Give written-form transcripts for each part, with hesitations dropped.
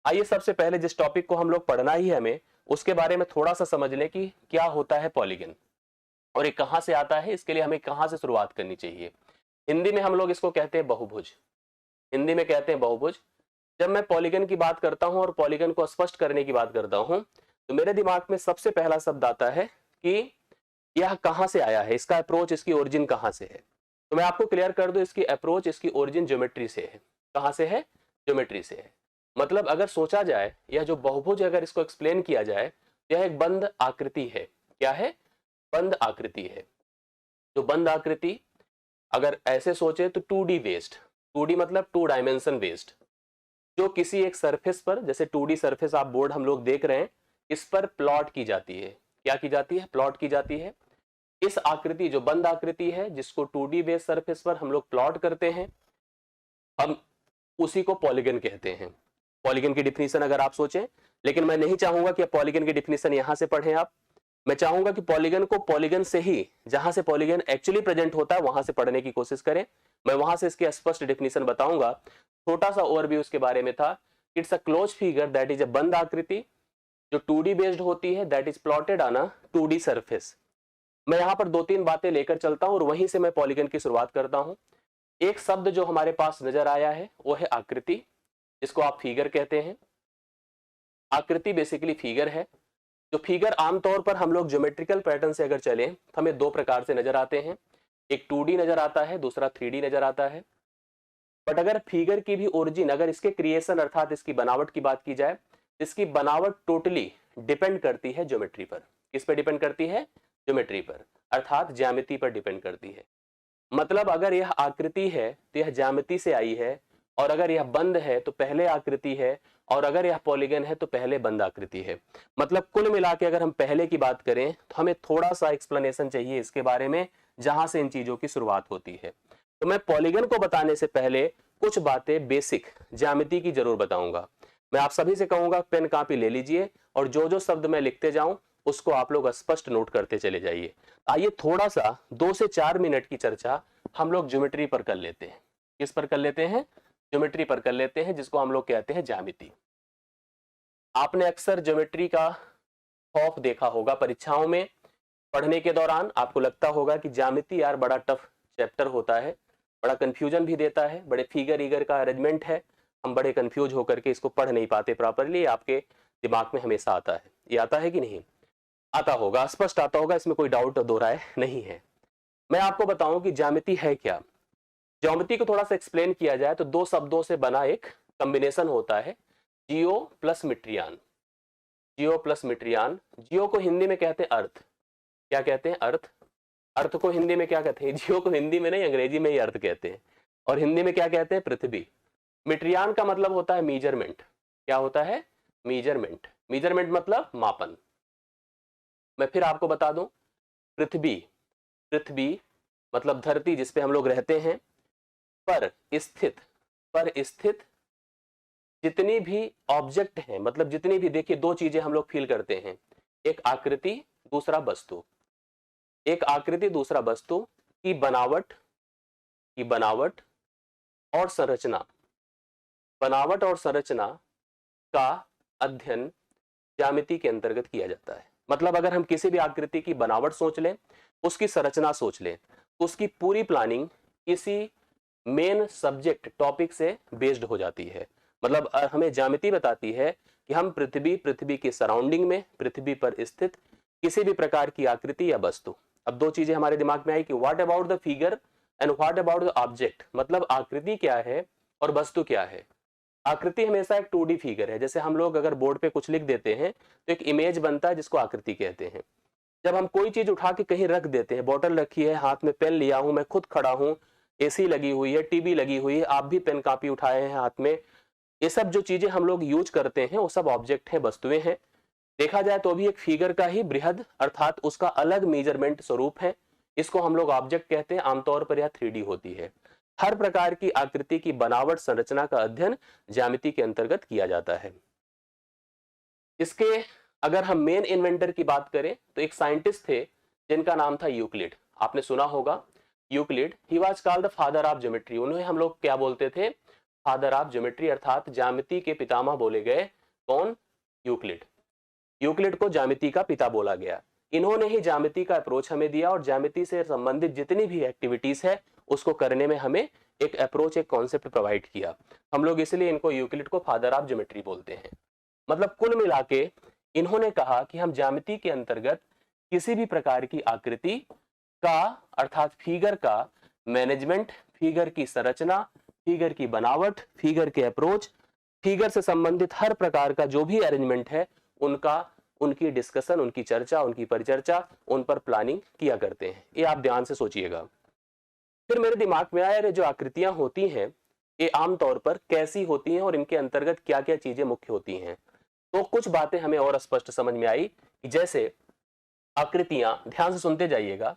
आइए सबसे पहले जिस टॉपिक को हम लोग पढ़ना ही है हमें, उसके बारे में थोड़ा सा समझ लें कि क्या होता है पॉलीगन और ये कहां से आता है, इसके लिए हमें कहां से शुरुआत करनी चाहिए। हिंदी में हम लोग इसको कहते हैं बहुभुज। हिंदी में कहते हैं बहुभुज। जब मैं पॉलीगन की बात करता हूं और पॉलीगन को स्पष्ट करने की बात करता हूं, तो मेरे दिमाग में सबसे पहला शब्द आता है कि यह कहां से आया है, इसका अप्रोच, इसकी ओरिजिन कहां से है। तो मैं आपको क्लियर कर दूं, इसकी अप्रोच, इसकी ओरिजिन ज्योमेट्री से है। कहां से है? ज्योमेट्री से है। मतलब अगर सोचा जाए, यह जो बहुभुज अगर इसको एक्सप्लेन किया जाए, यह एक बंद आकृति है। क्या है? बंद आकृति है। जो बंद आकृति, अगर ऐसे सोचे तो 2D बेस्ड, 2D मतलब 2 डायमेंशन बेस्ड, जो किसी एक सरफेस पर, जैसे 2D सरफेस आप बोर्ड हम लोग देख रहे हैं, इस पर प्लॉट की जाती है। क्या की जाती है? प्लॉट की जाती है। इस आकृति, जो बंद आकृति है, जिसको 2D बेस्ड सरफेस पर हम लोग प्लॉट करते हैं, हम उसी को पॉलीगन कहते हैं। पॉलीगन की डिफिनीशन अगर आप सोचें, लेकिन मैं नहीं चाहूंगा कि पॉलीगन की डिफिनीशन यहां से पढ़ें आप। मैं चाहूंगा कि पॉलीगन को पॉलीगन से ही, जहां से पॉलीगन एक्चुअली प्रेजेंट होता है, वहां से पढ़ने की कोशिश करें। मैं वहां से इसकी स्पष्ट डिफिनीशन बताऊंगा। छोटा सा ओवरव्यू उसके बारे में था। It's a close figure that is a बंद आकृति जो 2D बेस्ड होती है, that is plotted on a 2D surface. मैं यहां पर दो तीन बातें लेकर चलता हूं और वहीं से मैं पॉलीगन की शुरुआत करता हूं। एक शब्द जो हमारे पास नजर आया है वो है आकृति, इसको आप फिगर कहते हैं। आकृति बेसिकली फिगर है। जो फिगर आमतौर पर हम लोग ज्योमेट्रिकल पैटर्न से अगर चलें तो हमें दो प्रकार से नजर आते हैं। एक 2D नजर आता है, दूसरा 3D नजर आता है। बट अगर फिगर की भी ओरिजिन, अगर इसके क्रिएशन अर्थात इसकी बनावट की बात की जाए, इसकी बनावट टोटली डिपेंड करती है ज्योमेट्री पर। किस पर डिपेंड करती है? ज्योमेट्री पर, अर्थात ज्यामिति पर डिपेंड करती है। मतलब अगर यह आकृति है तो यह ज्यामिति से आई है, और अगर यह बंद है तो पहले आकृति है, और अगर यह पॉलीगन है तो पहले बंद आकृति है। मतलब कुल मिला के अगर हम पहले की बात करें तो हमें थोड़ा सा एक्सप्लेनेशन चाहिए इसके बारे में, जहां से इन चीजों की शुरुआत होती है। तो मैं पॉलीगन को बताने से पहले कुछ बातें बेसिक ज्यामिति की जरूर बताऊंगा। मैं आप सभी से कहूंगा पेन कॉपी ले लीजिए और जो जो शब्द मैं लिखते जाऊं उसको आप लोग स्पष्ट नोट करते चले जाइए। आइए थोड़ा सा 2 से 4 मिनट की चर्चा हम लोग ज्योमेट्री पर कर लेते हैं। किस पर कर लेते हैं? ज्योमेट्री पर कर लेते हैं, जिसको हम लोग कहते हैं ज्यामिति। आपने अक्सर ज्योमेट्री का खौफ देखा होगा परीक्षाओं में। पढ़ने के दौरान आपको लगता होगा कि ज्यामिति यार बड़ा टफ चैप्टर होता है, बड़ा कंफ्यूजन भी देता है, बड़े फिगर ईगर का अरेंजमेंट है, हम बड़े कंफ्यूज होकर के इसको पढ़ नहीं पाते प्रॉपरली। आपके दिमाग में हमेशा आता है, ये आता है कि नहीं? आता होगा, स्पष्ट आता होगा, इसमें कोई डाउट दो राय नहीं है। मैं आपको बताऊं कि ज्यामिति है क्या। ज्योमेट्री को थोड़ा सा एक्सप्लेन किया जाए तो दो शब्दों से बना एक कॉम्बिनेशन होता है, जियो प्लस मिट्रियान। जियो प्लस मिट्रियान। जियो को हिंदी में कहते हैं अर्थ। क्या कहते हैं? अर्थ। अर्थ को हिंदी में क्या कहते हैं? जियो को हिंदी में नहीं, अंग्रेजी में ही अर्थ कहते हैं। और हिंदी में क्या कहते हैं? पृथ्वी। मिट्रियान का मतलब होता है मीजरमेंट। क्या होता है? मीजरमेंट। मीजरमेंट मतलब मापन। मैं फिर आपको बता दूं, पृथ्वी, पृथ्वी मतलब धरती जिसपे हम लोग रहते हैं, पर स्थित, पर स्थित जितनी भी ऑब्जेक्ट हैं, मतलब जितनी भी, देखिए दो चीजें हम लोग फील करते हैं, एक आकृति, दूसरा वस्तु। एक आकृति, दूसरा वस्तु की बनावट, की बनावट और संरचना, बनावट और संरचना का अध्ययन ज्यामिति के अंतर्गत किया जाता है। मतलब अगर हम किसी भी आकृति की बनावट सोच लें, उसकी संरचना सोच लें, उसकी पूरी प्लानिंग किसी मेन सब्जेक्ट टॉपिक से बेस्ड हो जाती है। मतलब हमें ज्यामिति बताती है कि हम पृथ्वी, पृथ्वी के सराउंडिंग में, पृथ्वी पर स्थित किसी भी प्रकार की आकृति या वस्तु। अब दो चीजें हमारे दिमाग में आई कि what about the figure and what about the object. मतलब आकृति क्या है और वस्तु क्या है। आकृति हमेशा एक 2D फिगर है। जैसे हम लोग अगर बोर्ड पे कुछ लिख देते हैं तो एक इमेज बनता है जिसको आकृति कहते हैं। जब हम कोई चीज उठा के कहीं रख देते हैं, बॉटल रखी है, हाथ में पेन लिया हूं, मैं खुद खड़ा हूं, एसी लगी हुई है, टीवी लगी हुई है, आप भी पेन कॉपी उठाए हैं हाथ में, ये सब जो चीजें हम लोग यूज करते हैं वो सब ऑब्जेक्ट हैं, वस्तुएं हैं। देखा जाए तो भी एक फिगर का ही बृहद अर्थात उसका अलग मेजरमेंट स्वरूप है। इसको हम लोग ऑब्जेक्ट कहते हैं। आमतौर पर यह 3D होती है। हर प्रकार की आकृति की बनावट, संरचना का अध्ययन ज्यामिति के अंतर्गत किया जाता है। इसके अगर हम मेन इन्वेंटर की बात करें तो एक साइंटिस्ट थे जिनका नाम था यूक्लिड। आपने सुना होगा Euclid. He was called the father of geometry. उन्हें हम लोग क्या बोलते थे? फादर ऑफ ज्योमेट्री, अर्थात ज्यामिति के पितामह बोले गए कौन? यूक्लिड। यूक्लिड को ज्यामिति का पिता बोला गया। इन्होंने ही ज्यामिति का अप्रोच हमें दिया और ज्यामिति से संबंधित जितनी भी एक्टिविटीज है उसको करने में हमें एक अप्रोच, एक कॉन्सेप्ट प्रोवाइड किया। हम लोग इसलिए इनको यूक्लिड को फादर ऑफ ज्योमेट्री बोलते हैं। मतलब कुल मिला के इन्होंने कहा कि हम ज्यामिति के अंतर्गत किसी भी प्रकार की आकृति का अर्थात फिगर का मैनेजमेंट, फिगर की संरचना, फिगर की बनावट, फिगर के अप्रोच, फिगर से संबंधित हर प्रकार का जो भी अरेंजमेंट है उनकी डिस्कशन, उनकी चर्चा, उनकी परिचर्चा, उन पर प्लानिंग किया करते हैं। ये आप ध्यान से सोचिएगा। फिर मेरे दिमाग में आया, ये जो आकृतियां होती हैं ये आमतौर पर कैसी होती हैं और इनके अंतर्गत क्या क्या चीजें मुख्य होती हैं। तो कुछ बातें हमें और स्पष्ट समझ में आई कि जैसे आकृतियां, ध्यान से सुनते जाइएगा,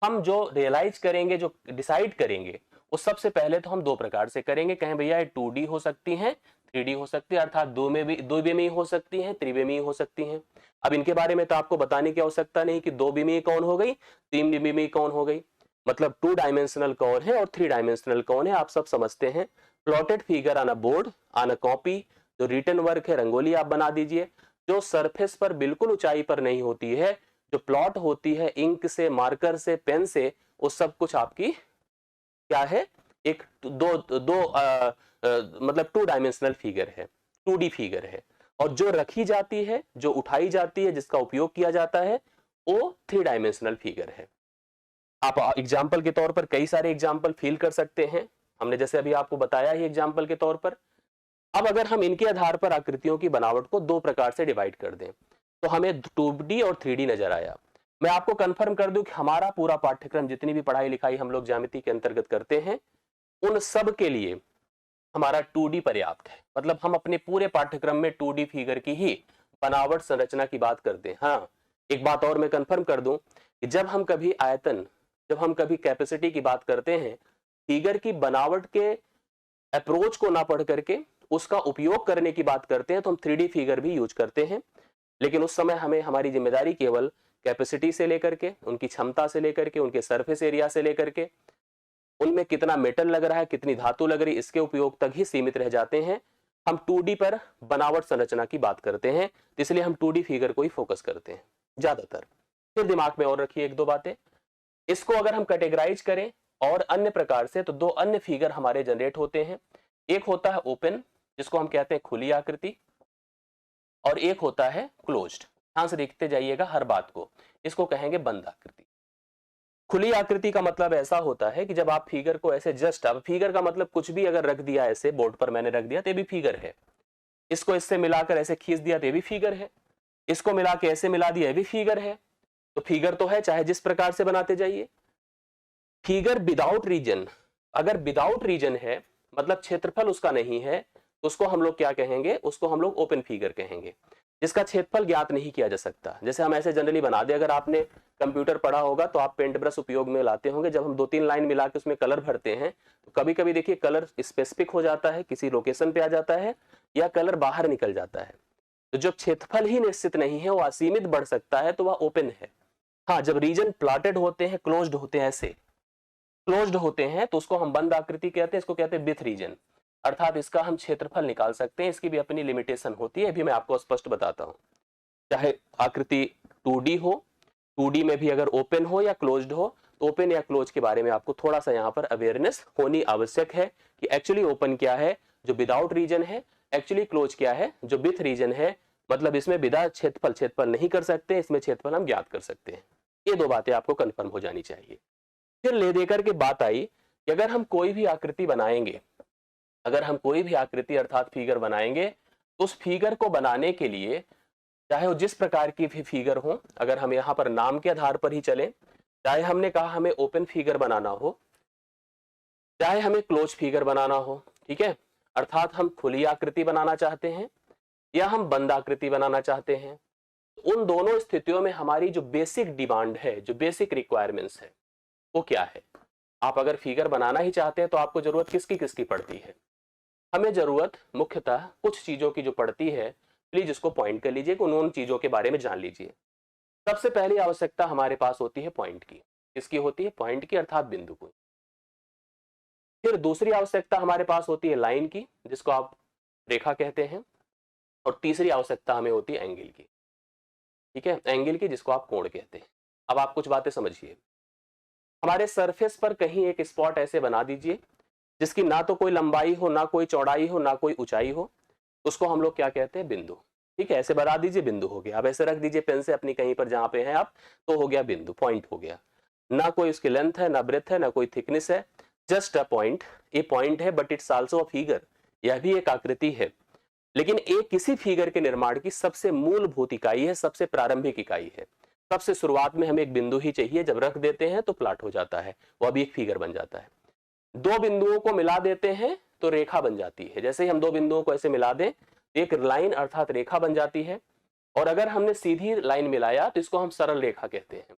हम जो रियलाइज करेंगे, जो डिसाइड करेंगे, वो सबसे पहले तो हम दो प्रकार से करेंगे। कहें भैया ये 2D हो सकती हैं, 3D हो सकती है, अर्थात दो में हो सकती हैं, त्रिविमीय हो सकती हैं। अब इनके बारे में तो आपको बताने की आवश्यकता नहीं कि 2 विमीय कौन हो गई, 3 विमीय कौन हो गई, मतलब 2 डायमेंशनल कौन है और 3 डायमेंशनल कौन है, आप सब समझते हैं। Plotted figure on a board, on a copy, जो रिटन वर्क है, रंगोली आप बना दीजिए, जो सरफेस पर बिल्कुल ऊंचाई पर नहीं होती है, जो प्लॉट होती है इंक से, मार्कर से, पेन से, वो सब कुछ आपकी क्या है, एक मतलब 2 डायमेंशनल फिगर है, 2D फिगर है। और जो रखी जाती है, जो उठाई जाती है, जिसका उपयोग किया जाता है, वो 3 डायमेंशनल फिगर है। आप एग्जाम्पल के तौर पर कई सारे एग्जाम्पल फील कर सकते हैं, हमने जैसे अभी आपको बताया ही एग्जाम्पल के तौर पर। अब अगर हम इनके आधार पर आकृतियों की बनावट को दो प्रकार से डिवाइड कर दें तो हमें 2D और 3D नजर आया। मैं आपको कंफर्म कर दूं कि हमारा पूरा पाठ्यक्रम, जितनी भी पढ़ाई लिखाई हम लोग ज्यामिति के अंतर्गत करते हैं, उन सब के लिए हमारा 2D पर्याप्त है। मतलब हम अपने पूरे पाठ्यक्रम में 2D फिगर की ही बनावट, संरचना की बात करते हैं। हाँ, एक बात और मैं कंफर्म कर दूं कि जब हम कभी आयतन, जब हम कभी कैपेसिटी की बात करते हैं, फिगर की बनावट के अप्रोच को ना पढ़ करके उसका उपयोग करने की बात करते हैं, तो हम 3D फिगर भी यूज करते हैं। लेकिन उस समय हमें हमारी जिम्मेदारी केवल कैपेसिटी से लेकर के, उनकी क्षमता से लेकर के, उनके सरफेस एरिया से लेकर के, उनमें कितना मेटल लग रहा है, कितनी धातु लग रही है, इसके उपयोग तक ही सीमित रह जाते हैं। हम 2D पर बनावट, संरचना की बात करते हैं, इसलिए हम 2D फिगर को ही फोकस करते हैं ज्यादातर। फिर दिमाग में और रखिए एक दो बातें, इसको अगर हम कैटेगराइज करें और अन्य प्रकार से, तो दो अन्य फिगर हमारे जनरेट होते हैं। एक होता है ओपन, जिसको हम कहते हैं खुली आकृति, और एक होता है क्लोज्ड। ध्यान से देखते जाइएगा हर बात को, इसको कहेंगे बंद आकृति। खुली आकृति का मतलब ऐसा होता है कि जब आप फिगर को ऐसे जस्ट, अब फिगर का मतलब कुछ भी अगर रख दिया ऐसे बोर्ड पर, मैंने रख दिया तो ये भी फिगर है। इसको इससे मिलाकर ऐसे खींच दिया तो ये भी फिगर है। इसको मिला के ऐसे मिला दिया, ये भी फिगर है। तो फिगर तो है, चाहे जिस प्रकार से बनाते जाइए। फिगर विदाउट रीजन, अगर विदाउट रीजन है, मतलब क्षेत्रफल उसका नहीं है, तो उसको हम लोग क्या कहेंगे, उसको हम लोग ओपन फिगर कहेंगे, जिसका क्षेत्रफल ज्ञात नहीं किया जा सकता। जैसे हम ऐसे जनरली बना दे, अगर आपने कंप्यूटर पढ़ा होगा तो आप पेंट ब्रश उपयोग में लाते होंगे, जब हम 2-3 लाइन मिला के उसमें कलर भरते हैं तो कभी कभी देखिए कलर स्पेसिफिक हो जाता है, किसी लोकेशन पे आ जाता है, या कलर बाहर निकल जाता है। तो जब क्षेत्रफल ही निश्चित नहीं है, वो असीमित बढ़ सकता है, तो वह ओपन है। हाँ, जब रीजन प्लॉटेड होते हैं, क्लोज्ड होते हैं, ऐसे क्लोज्ड होते हैं, तो उसको हम बंद आकृति कहते हैं, इसको कहते हैं विथ रीजन, अर्थात इसका हम क्षेत्रफल निकाल सकते हैं। इसकी भी अपनी लिमिटेशन होती है, अभी मैं आपको स्पष्ट बताता हूं। चाहे आकृति 2D हो, 2D में भी अगर ओपन हो या क्लोज्ड हो, तो ओपन या क्लोज के बारे में आपको थोड़ा सा यहाँ पर अवेयरनेस होनी आवश्यक है कि एक्चुअली ओपन क्या है जो विदाउट रीजन है, एक्चुअली क्लोज क्या है जो विथ रीजन है। मतलब इसमें विदा क्षेत्रफल नहीं कर सकते, इसमें क्षेत्रफल हम ज्ञात कर सकते हैं। ये दो बातें आपको कंफर्म हो जानी चाहिए। फिर ले देकर के बात आई कि अगर हम कोई भी आकृति बनाएंगे, अगर हम कोई भी आकृति अर्थात फिगर बनाएंगे, तो उस फिगर को बनाने के लिए, चाहे वो जिस प्रकार की भी फिगर हो, अगर हम यहाँ पर नाम के आधार पर ही चले, चाहे हमने कहा हमें ओपन फिगर बनाना हो, चाहे हमें क्लोज फिगर बनाना हो, ठीक है, अर्थात हम खुली आकृति बनाना चाहते हैं या हम बंद आकृति बनाना चाहते हैं, उन दोनों स्थितियों में हमारी जो बेसिक डिमांड है, जो बेसिक रिक्वायरमेंट्स है, वो क्या है। आप अगर फिगर बनाना ही चाहते हैं तो आपको जरूरत किसकी किसकी पड़ती है। हमें जरूरत मुख्यतः कुछ चीजों की जो पड़ती है, प्लीज इसको पॉइंट कर लीजिए, उन चीजों के बारे में जान लीजिए। सबसे पहली आवश्यकता हमारे पास होती है पॉइंट की। किसकी होती है? पॉइंट की, अर्थात बिंदु की। फिर दूसरी आवश्यकता हमारे पास होती है लाइन की, जिसको आप रेखा कहते हैं, और तीसरी आवश्यकता हमें होती है एंगल की। ठीक है, एंगल की, जिसको आप कोण कहते हैं। अब आप कुछ बातें समझिए। हमारे सरफेस पर कहीं एक स्पॉट ऐसे बना दीजिए जिसकी ना तो कोई लंबाई हो, ना कोई चौड़ाई हो, ना कोई ऊंचाई हो। उसको हम लोग क्या कहते हैं? बिंदु। ठीक है, ऐसे बना दीजिए, बिंदु हो गया। अब ऐसे रख दीजिए पेन से अपनी कहीं पर जहां पे है आप, तो हो गया बिंदु, पॉइंट हो गया। ना कोई उसकी लेंथ है, ना ब्रेथ है, ना कोई थिकनेस है, जस्ट अ पॉइंट। ये पॉइंट है, but it's also a figure. यह भी एक आकृति है, लेकिन एक किसी फिगर के निर्माण की सबसे मूलभूत इकाई है, सबसे प्रारंभिक इकाई है। सबसे शुरुआत में हमें एक बिंदु ही चाहिए, जब रख देते हैं तो प्लॉट हो जाता है, वह भी एक फिगर बन जाता है। दो बिंदुओं को मिला देते हैं तो रेखा बन जाती है। जैसे ही हम दो बिंदुओं को ऐसे मिला दें, एक लाइन अर्थात रेखा बन जाती है। और अगर हमने सीधी लाइन मिलाया तो इसको हम सरल रेखा कहते हैं।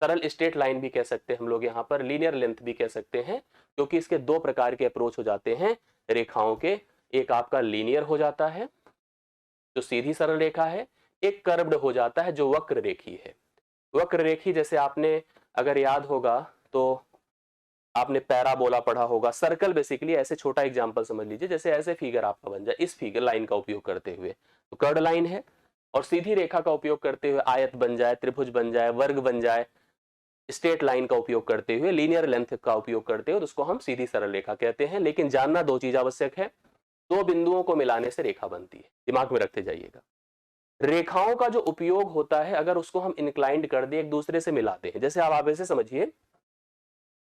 सरल स्ट्रेट लाइन भी कह सकते हैं हम लोग, यहाँ पर लीनियर लेंथ भी कह सकते हैं, क्योंकि इसके दो प्रकार के अप्रोच हो जाते हैं रेखाओं के। एक आपका लीनियर हो जाता है, जो सीधी सरल रेखा है। एक कर्व्ड हो जाता है, जो वक्र रेखी है। वक्र रेखी, जैसे आपने अगर याद होगा तो आपने पैराबोला पढ़ा होगा। सर्कल बेसिकली, ऐसे छोटा एग्जांपल समझ लीजिए, जैसे ऐसे फिगर आपका बन जाए इस फिगर लाइन का उपयोग करते हुए, तो कर्ड लाइन है। और सीधी रेखा का उपयोग करते हुए आयत बन जाए, त्रिभुज बन जाए, वर्ग बन जाए। स्ट्रेट लाइन का उपयोग करते हुए, लीनियर लेंथ का उपयोग करते हुए, तो उसको हम सीधी सरल रेखा कहते हैं। लेकिन जानना दो चीज आवश्यक है, दो बिंदुओं को मिलाने से रेखा बनती है, दिमाग में रखते जाइएगा। रेखाओं का जो उपयोग होता है, अगर उसको हम इंक्लाइंड कर दे, एक दूसरे से मिलाते हैं। जैसे आप ऐसे समझिए,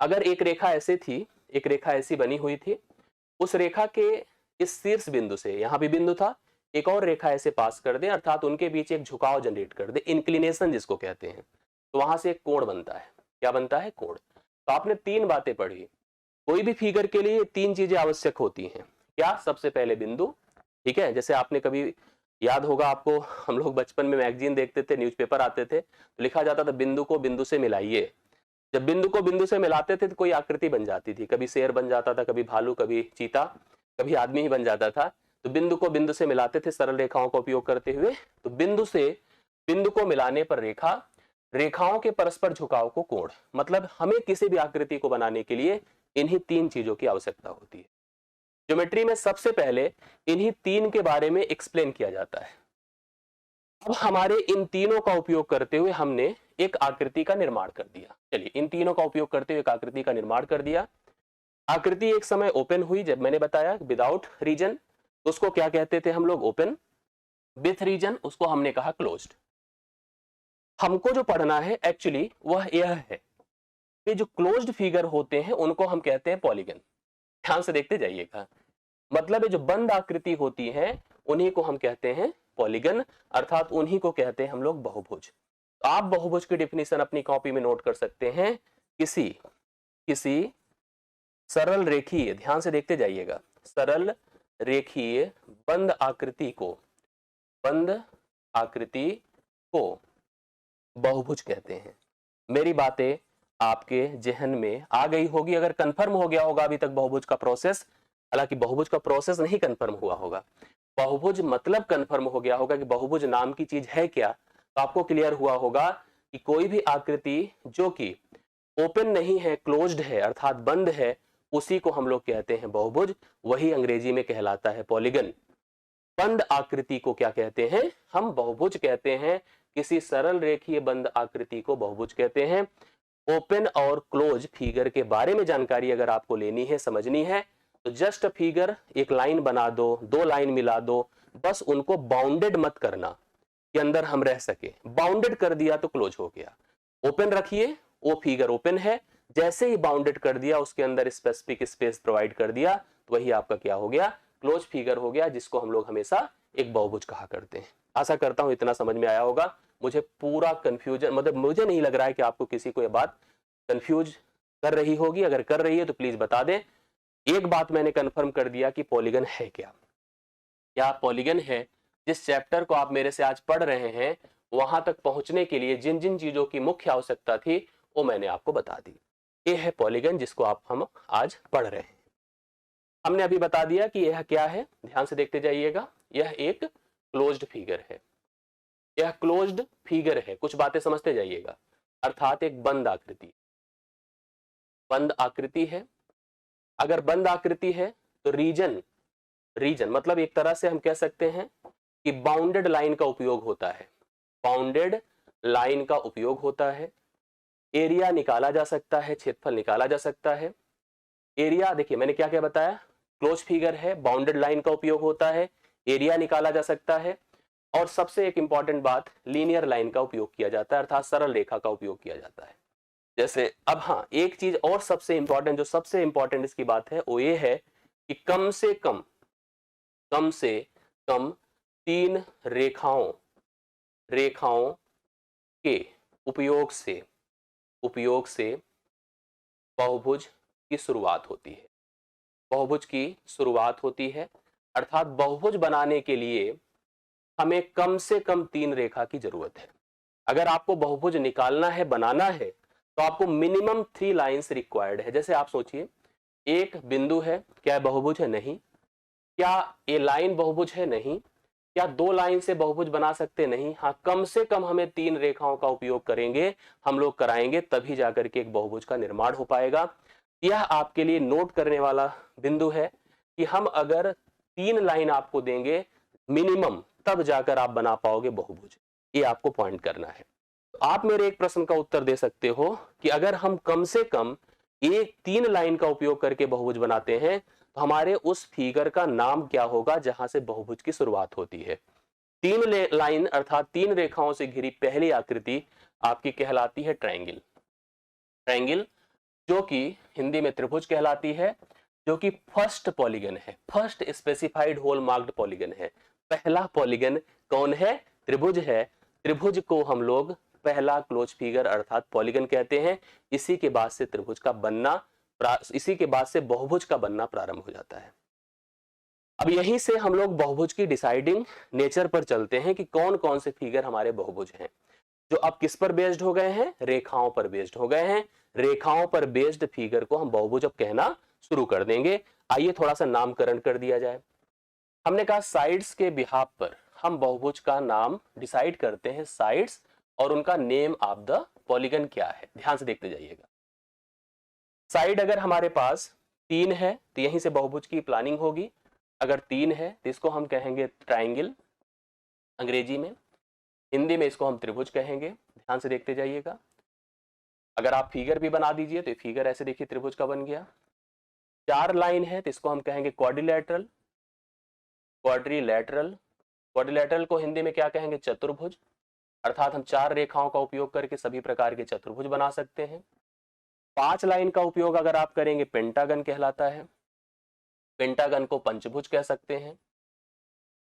अगर एक रेखा ऐसे थी, एक रेखा ऐसी बनी हुई थी, उस रेखा के इस शीर्ष बिंदु से, यहां भी बिंदु था, एक और रेखा ऐसे पास कर दे, अर्थात उनके बीच एक झुकाव जनरेट कर दे, इंक्लिनेशन जिसको कहते हैं, तो वहां से एक कोण बनता है। क्या बनता है? कोण। तो आपने तीन बातें पढ़ी। कोई भी फिगर के लिए तीन चीजें आवश्यक होती हैं। क्या? सबसे पहले बिंदु। ठीक है, जैसे आपने कभी याद होगा आपको, हम लोग बचपन में मैगजीन देखते थे, न्यूज़पेपर आते थे, तो लिखा जाता था बिंदु को बिंदु से मिलाइए। जब बिंदु को बिंदु से मिलाते थे तो कोई आकृति बन जाती थी, कभी शेर बन जाता था, कभी भालू, कभी चीता, कभी आदमी ही बन जाता था। तो बिंदु को बिंदु से मिलाते थे सरल रेखाओं का उपयोग करते हुए। तो बिंदु से बिंदु को मिलाने पर रेखा, रेखाओं के परस्पर झुकाव को कोण। मतलब हमें किसी भी आकृति को बनाने के लिए इन्हीं तीन चीजों की आवश्यकता होती है। ज्योमेट्री में सबसे पहले इन्हीं तीन के बारे में एक्सप्लेन किया जाता है। अब हमारे इन तीनों का उपयोग करते हुए हमने एक आकृति का निर्माण कर दिया। चलिए, इन तीनों का उपयोग करते हुए एक आकृति का निर्माण कर दिया। आकृति एक समय ओपन हुई, जब मैंने बताया विदाउट रीजन, तो उसको क्या कहते थे हम लोग? ओपन। विथ रीजन, उसको हमने कहा क्लोज्ड। हमको जो पढ़ना है एक्चुअली वह यह है कि जो क्लोज्ड फिगर होते हैं उनको हम कहते हैं पॉलीगन। ध्यान से देखते जाइएगा। मतलब जो बंद आकृति होती है उन्हीं को हम कहते हैं पॉलीगन, अर्थात उन्हीं को कहते हैं हम लोग बहुभुज। तो आप बहुभुज की डेफिनेशन अपनी कॉपी में नोट कर सकते हैं। किसी किसी सरल रेखीय, ध्यान से देखते जाइएगा, सरल रेखीय बंद आकृति को, बंद आकृति को बहुभुज कहते हैं। मेरी बातें आपके जहन में आ गई होगी, अगर कंफर्म हो गया होगा अभी तक बहुभुज का प्रोसेस। हालांकि बहुभुज का प्रोसेस नहीं कंफर्म हुआ होगा, बहुभुज मतलब कंफर्म हो गया होगा कि बहुभुज नाम की चीज है क्या। तो आपको क्लियर हुआ होगा कि कोई भी आकृति जो कि ओपन नहीं है, क्लोज्ड है, अर्थात बंद है, उसी को हम लोग कहते हैं बहुभुज। वही अंग्रेजी में कहलाता है पॉलीगन। बंद आकृति को क्या कहते हैं? हम बहुभुज कहते हैं। किसी सरल रेखीय बंद आकृति को बहुभुज कहते हैं। ओपन और क्लोज फिगर के बारे में जानकारी अगर आपको लेनी है, समझनी है, तो जस्ट फिगर एक लाइन बना दो, दो लाइन मिला दो, बस उनको बाउंडेड मत करना कि अंदर हम रह सके। बाउंडेड कर दिया तो क्लोज हो गया। ओपन रखिए, वो फिगर ओपन है, जैसे ही बाउंडेड कर दिया, उसके अंदर स्पेसिफिक स्पेस प्रोवाइड कर दिया, तो वही आपका क्या हो गया? क्लोज फिगर हो गया, जिसको हम लोग हमेशा एक बहुभुज कहा करते हैं। आशा करता हूं इतना समझ में आया होगा। मुझे पूरा कंफ्यूजन, मतलब मुझे नहीं लग रहा है कि आपको किसी को यह बात कंफ्यूज कर रही होगी। अगर कर रही है तो प्लीज बता दें। एक बात मैंने कंफर्म कर दिया कि पॉलीगन है क्या। क्या पॉलीगन है? जिस चैप्टर को आप मेरे से आज पढ़ रहे हैं, वहां तक पहुंचने के लिए जिन जिन चीजों की मुख्य आवश्यकता थी वो मैंने आपको बता दी। ये है पॉलीगन जिसको हम आज पढ़ रहे हैं। हमने अभी बता दिया कि यह क्या है, ध्यान से देखते जाइएगा। यह एक क्लोज्ड फिगर है, यह क्लोज्ड फिगर है। कुछ बातें समझते जाइएगा, अर्थात एक बंद आकृति, बंद आकृति है। अगर बंद आकृति है तो रीजन, रीजन मतलब एक तरह से हम कह सकते हैं कि बाउंडेड लाइन का उपयोग होता है, बाउंडेड लाइन का उपयोग होता है। एरिया निकाला जा सकता है, क्षेत्रफल निकाला जा सकता है। एरिया देखिए मैंने क्या क्या बताया, क्लोज फिगर है, बाउंडेड लाइन का उपयोग होता है, एरिया निकाला जा सकता है, और सबसे एक इंपॉर्टेंट बात, लीनियर लाइन का उपयोग किया जाता है, अर्थात सरल रेखा का उपयोग किया जाता है। जैसे अब हाँ, एक चीज और सबसे इंपॉर्टेंट, जो सबसे इंपॉर्टेंट इसकी बात है वो ये है कि कम से कम, कम से कम 3 रेखाओं, रेखाओं के उपयोग से, उपयोग से बहुभुज की शुरुआत होती है, बहुभुज की शुरुआत होती है। अर्थात बहुभुज बनाने के लिए हमें कम से कम 3 रेखा की जरूरत है। अगर आपको बहुभुज निकालना है, बनाना है, तो आपको मिनिमम 3 लाइंस रिक्वायर्ड है। जैसे आप सोचिए, एक बिंदु है, क्या बहुभुज है? नहीं। क्या ये लाइन बहुभुज है? नहीं। क्या 2 लाइन से बहुभुज बना सकते? नहीं। हाँ, कम से कम हमें 3 रेखाओं का उपयोग करेंगे, हम लोग कराएंगे, तभी जाकर के एक बहुभुज का निर्माण हो पाएगा। यह आपके लिए नोट करने वाला बिंदु है कि हम अगर 3 लाइन आपको देंगे मिनिमम, तब जाकर आप बना पाओगे बहुभुज। ये आपको पॉइंट करना है। तो आप मेरे एक प्रश्न का उत्तर दे सकते हो कि अगर हम कम से कम एक 3 लाइन का उपयोग करके बहुभुज बनाते हैं, तो हमारे उस फिगर का नाम क्या होगा जहां से बहुभुज की शुरुआत होती है? 3 लाइन अर्थात 3 रेखाओं से घिरी पहली आकृति आपकी कहलाती है ट्रायंगल। ट्रायंगल जो कि हिंदी में त्रिभुज कहलाती है, जो कि फर्स्ट पॉलीगन है, first specified hole marked polygon है। पहला पॉलीगन कौन है? त्रिभुज है। त्रिभुज को हम लोग पहला क्लोज फिगर अर्थात पॉलीगन कहते हैं। इसी के बाद से त्रिभुज का बनना, इसी के बाद से बहुभुज का बनना प्रारंभ हो जाता है। अब यहीं से हम लोग बहुभुज की डिसाइडिंग नेचर पर चलते हैं कि कौन कौन से फिगर हमारे बहुभुज हैं, जो अब किस पर बेस्ड हो गए हैं? रेखाओं पर बेस्ड हो गए हैं। रेखाओं पर बेस्ड फिगर को हम बहुभुज अब कहना शुरू कर देंगे। आइए थोड़ा सा नामकरण कर दिया जाए। हमने कहा साइड्स के बिहाफ पर हम बहुभुज का नाम डिसाइड करते हैं, साइड्स, और उनका नेम ऑफ द पॉलीगन क्या है, ध्यान से देखते जाइएगा। साइड अगर हमारे पास 3 है तो यहीं से बहुभुज की प्लानिंग होगी। अगर 3 है तो इसको हम कहेंगे ट्राइंगल अंग्रेजी में, हिंदी में इसको हम त्रिभुज कहेंगे। ध्यान से देखते जाइएगा। अगर आप फिगर भी बना दीजिए तो फिगर ऐसे देखिए त्रिभुज का बन गया। 4 लाइन है तो इसको हम कहेंगे क्वाड्रिलैटरल, क्वाड्रिलैटरल। क्वाड्रिलैटरल को हिंदी में क्या कहेंगे? चतुर्भुज। अर्थात हम 4 रेखाओं का उपयोग करके सभी प्रकार के चतुर्भुज बना सकते हैं। 5 लाइन का उपयोग अगर आप करेंगे पेंटागन कहलाता है। पेंटागन को पंचभुज कह सकते हैं,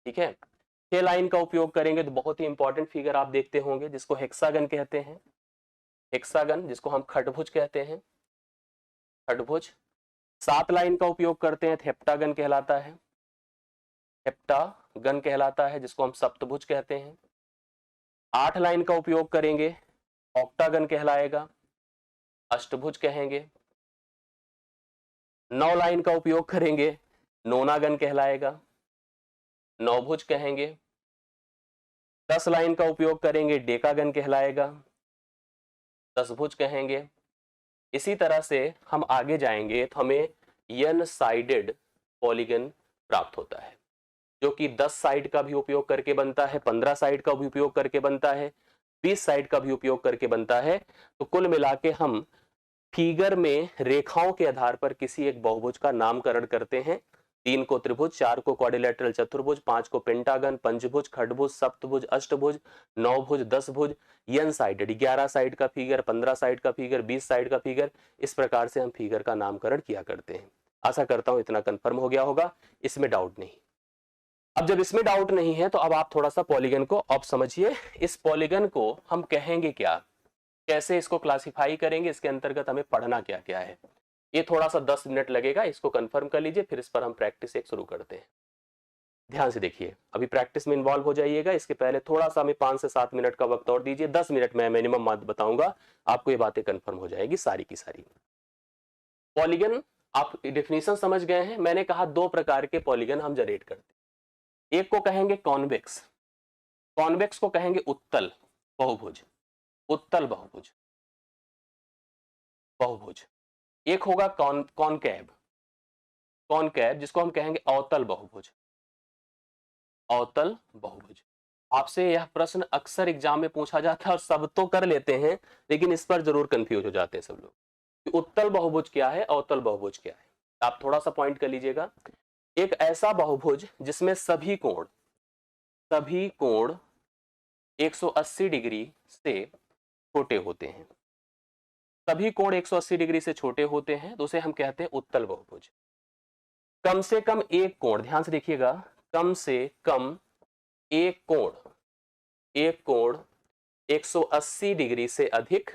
ठीक है। 6 लाइन का उपयोग करेंगे तो बहुत ही इंपॉर्टेंट फिगर आप देखते होंगे जिसको हेक्सागन कहते हैं, हेक्सागन जिसको हम खटभुज कहते हैं, खटभुज। 7 लाइन का उपयोग करते हैं तो हेप्टागन कहलाता है, हेप्टागन कहलाता है, जिसको हम सप्तभुज कहते हैं। 8 लाइन का उपयोग करेंगे ऑक्टागन कहलाएगा, अष्टभुज कहेंगे। 9 लाइन का उपयोग करेंगे नोनागन कहलाएगा, नौभुज कहेंगे। 10 लाइन का उपयोग करेंगे डेकागन कहलाएगा, दसभुज कहेंगे। इसी तरह से हम आगे जाएंगे तो हमें एन साइडेड पॉलीगन प्राप्त होता है, जो कि 10 साइड का भी उपयोग करके बनता है, 15 साइड का भी उपयोग करके बनता है, 20 साइड का भी उपयोग करके बनता है। तो कुल मिला के हम फिगर में रेखाओं के आधार पर किसी एक बहुभुज का नामकरण करते हैं। 3 को त्रिभुज, 4 को क्वाड्रिलैटरल चतुर्भुज, 5 को पेंटागन, पंचभुज, खटभुज, सप्तभुज, अष्टभुज, नौभुज, दसभुज, एन साइडेड 11 साइड का फिगर, 15 साइड का फिगर, 20 साइड का फिगर। इस प्रकार से हम फिगर का नामकरण किया करते हैं। आशा करता हूं इतना कंफर्म हो गया होगा, इसमें डाउट नहीं। अब जब इसमें डाउट नहीं है तो अब आप थोड़ा सा पॉलीगन को अब समझिए। इस पॉलीगन को हम कहेंगे क्या, कैसे इसको क्लासिफाई करेंगे, इसके अंतर्गत हमें पढ़ना क्या क्या है, ये थोड़ा सा 10 मिनट लगेगा, इसको कंफर्म कर लीजिए, फिर इस पर हम प्रैक्टिस एक शुरू करते हैं। ध्यान से देखिए, अभी प्रैक्टिस में इन्वॉल्व हो जाइएगा। इसके पहले थोड़ा सा हमें 5 से 7 मिनट का वक्त और दीजिए, 10 मिनट में मिनिमम बात बताऊंगा, आपको ये बातें कंफर्म हो जाएगी सारी की सारी। पॉलीगन आप डेफिनेशन समझ गए हैं। मैंने कहा 2 प्रकार के पॉलीगन हम जनरेट करते हैं। एक को कहेंगे कॉन्वेक्स, कॉन्वेक्स को कहेंगे उत्तल बहुभुज, उत्तल बहुभुज, बहुभुज। एक होगा कॉनकैव, कॉनकैव, जिसको हम कहेंगे अवतल बहुभुज। अवतल बहुभुज। आपसे यह प्रश्न अक्सर एग्जाम में पूछा जाता है और सब तो कर लेते हैं, लेकिन इस पर जरूर कंफ्यूज हो जाते हैं सब लोग कि उत्तल बहुभुज क्या है, अवतल बहुभुज क्या है। आप थोड़ा सा पॉइंट कर लीजिएगा। एक ऐसा बहुभुज जिसमें सभी कोण 180 डिग्री से छोटे होते हैं, सभी कोण 180 डिग्री से छोटे होते हैं, तो उसे हम कहते हैं उत्तल बहुभुज। कम से कम एक कोण, ध्यान से देखिएगा, कम से कम एक कोण 180 डिग्री से अधिक,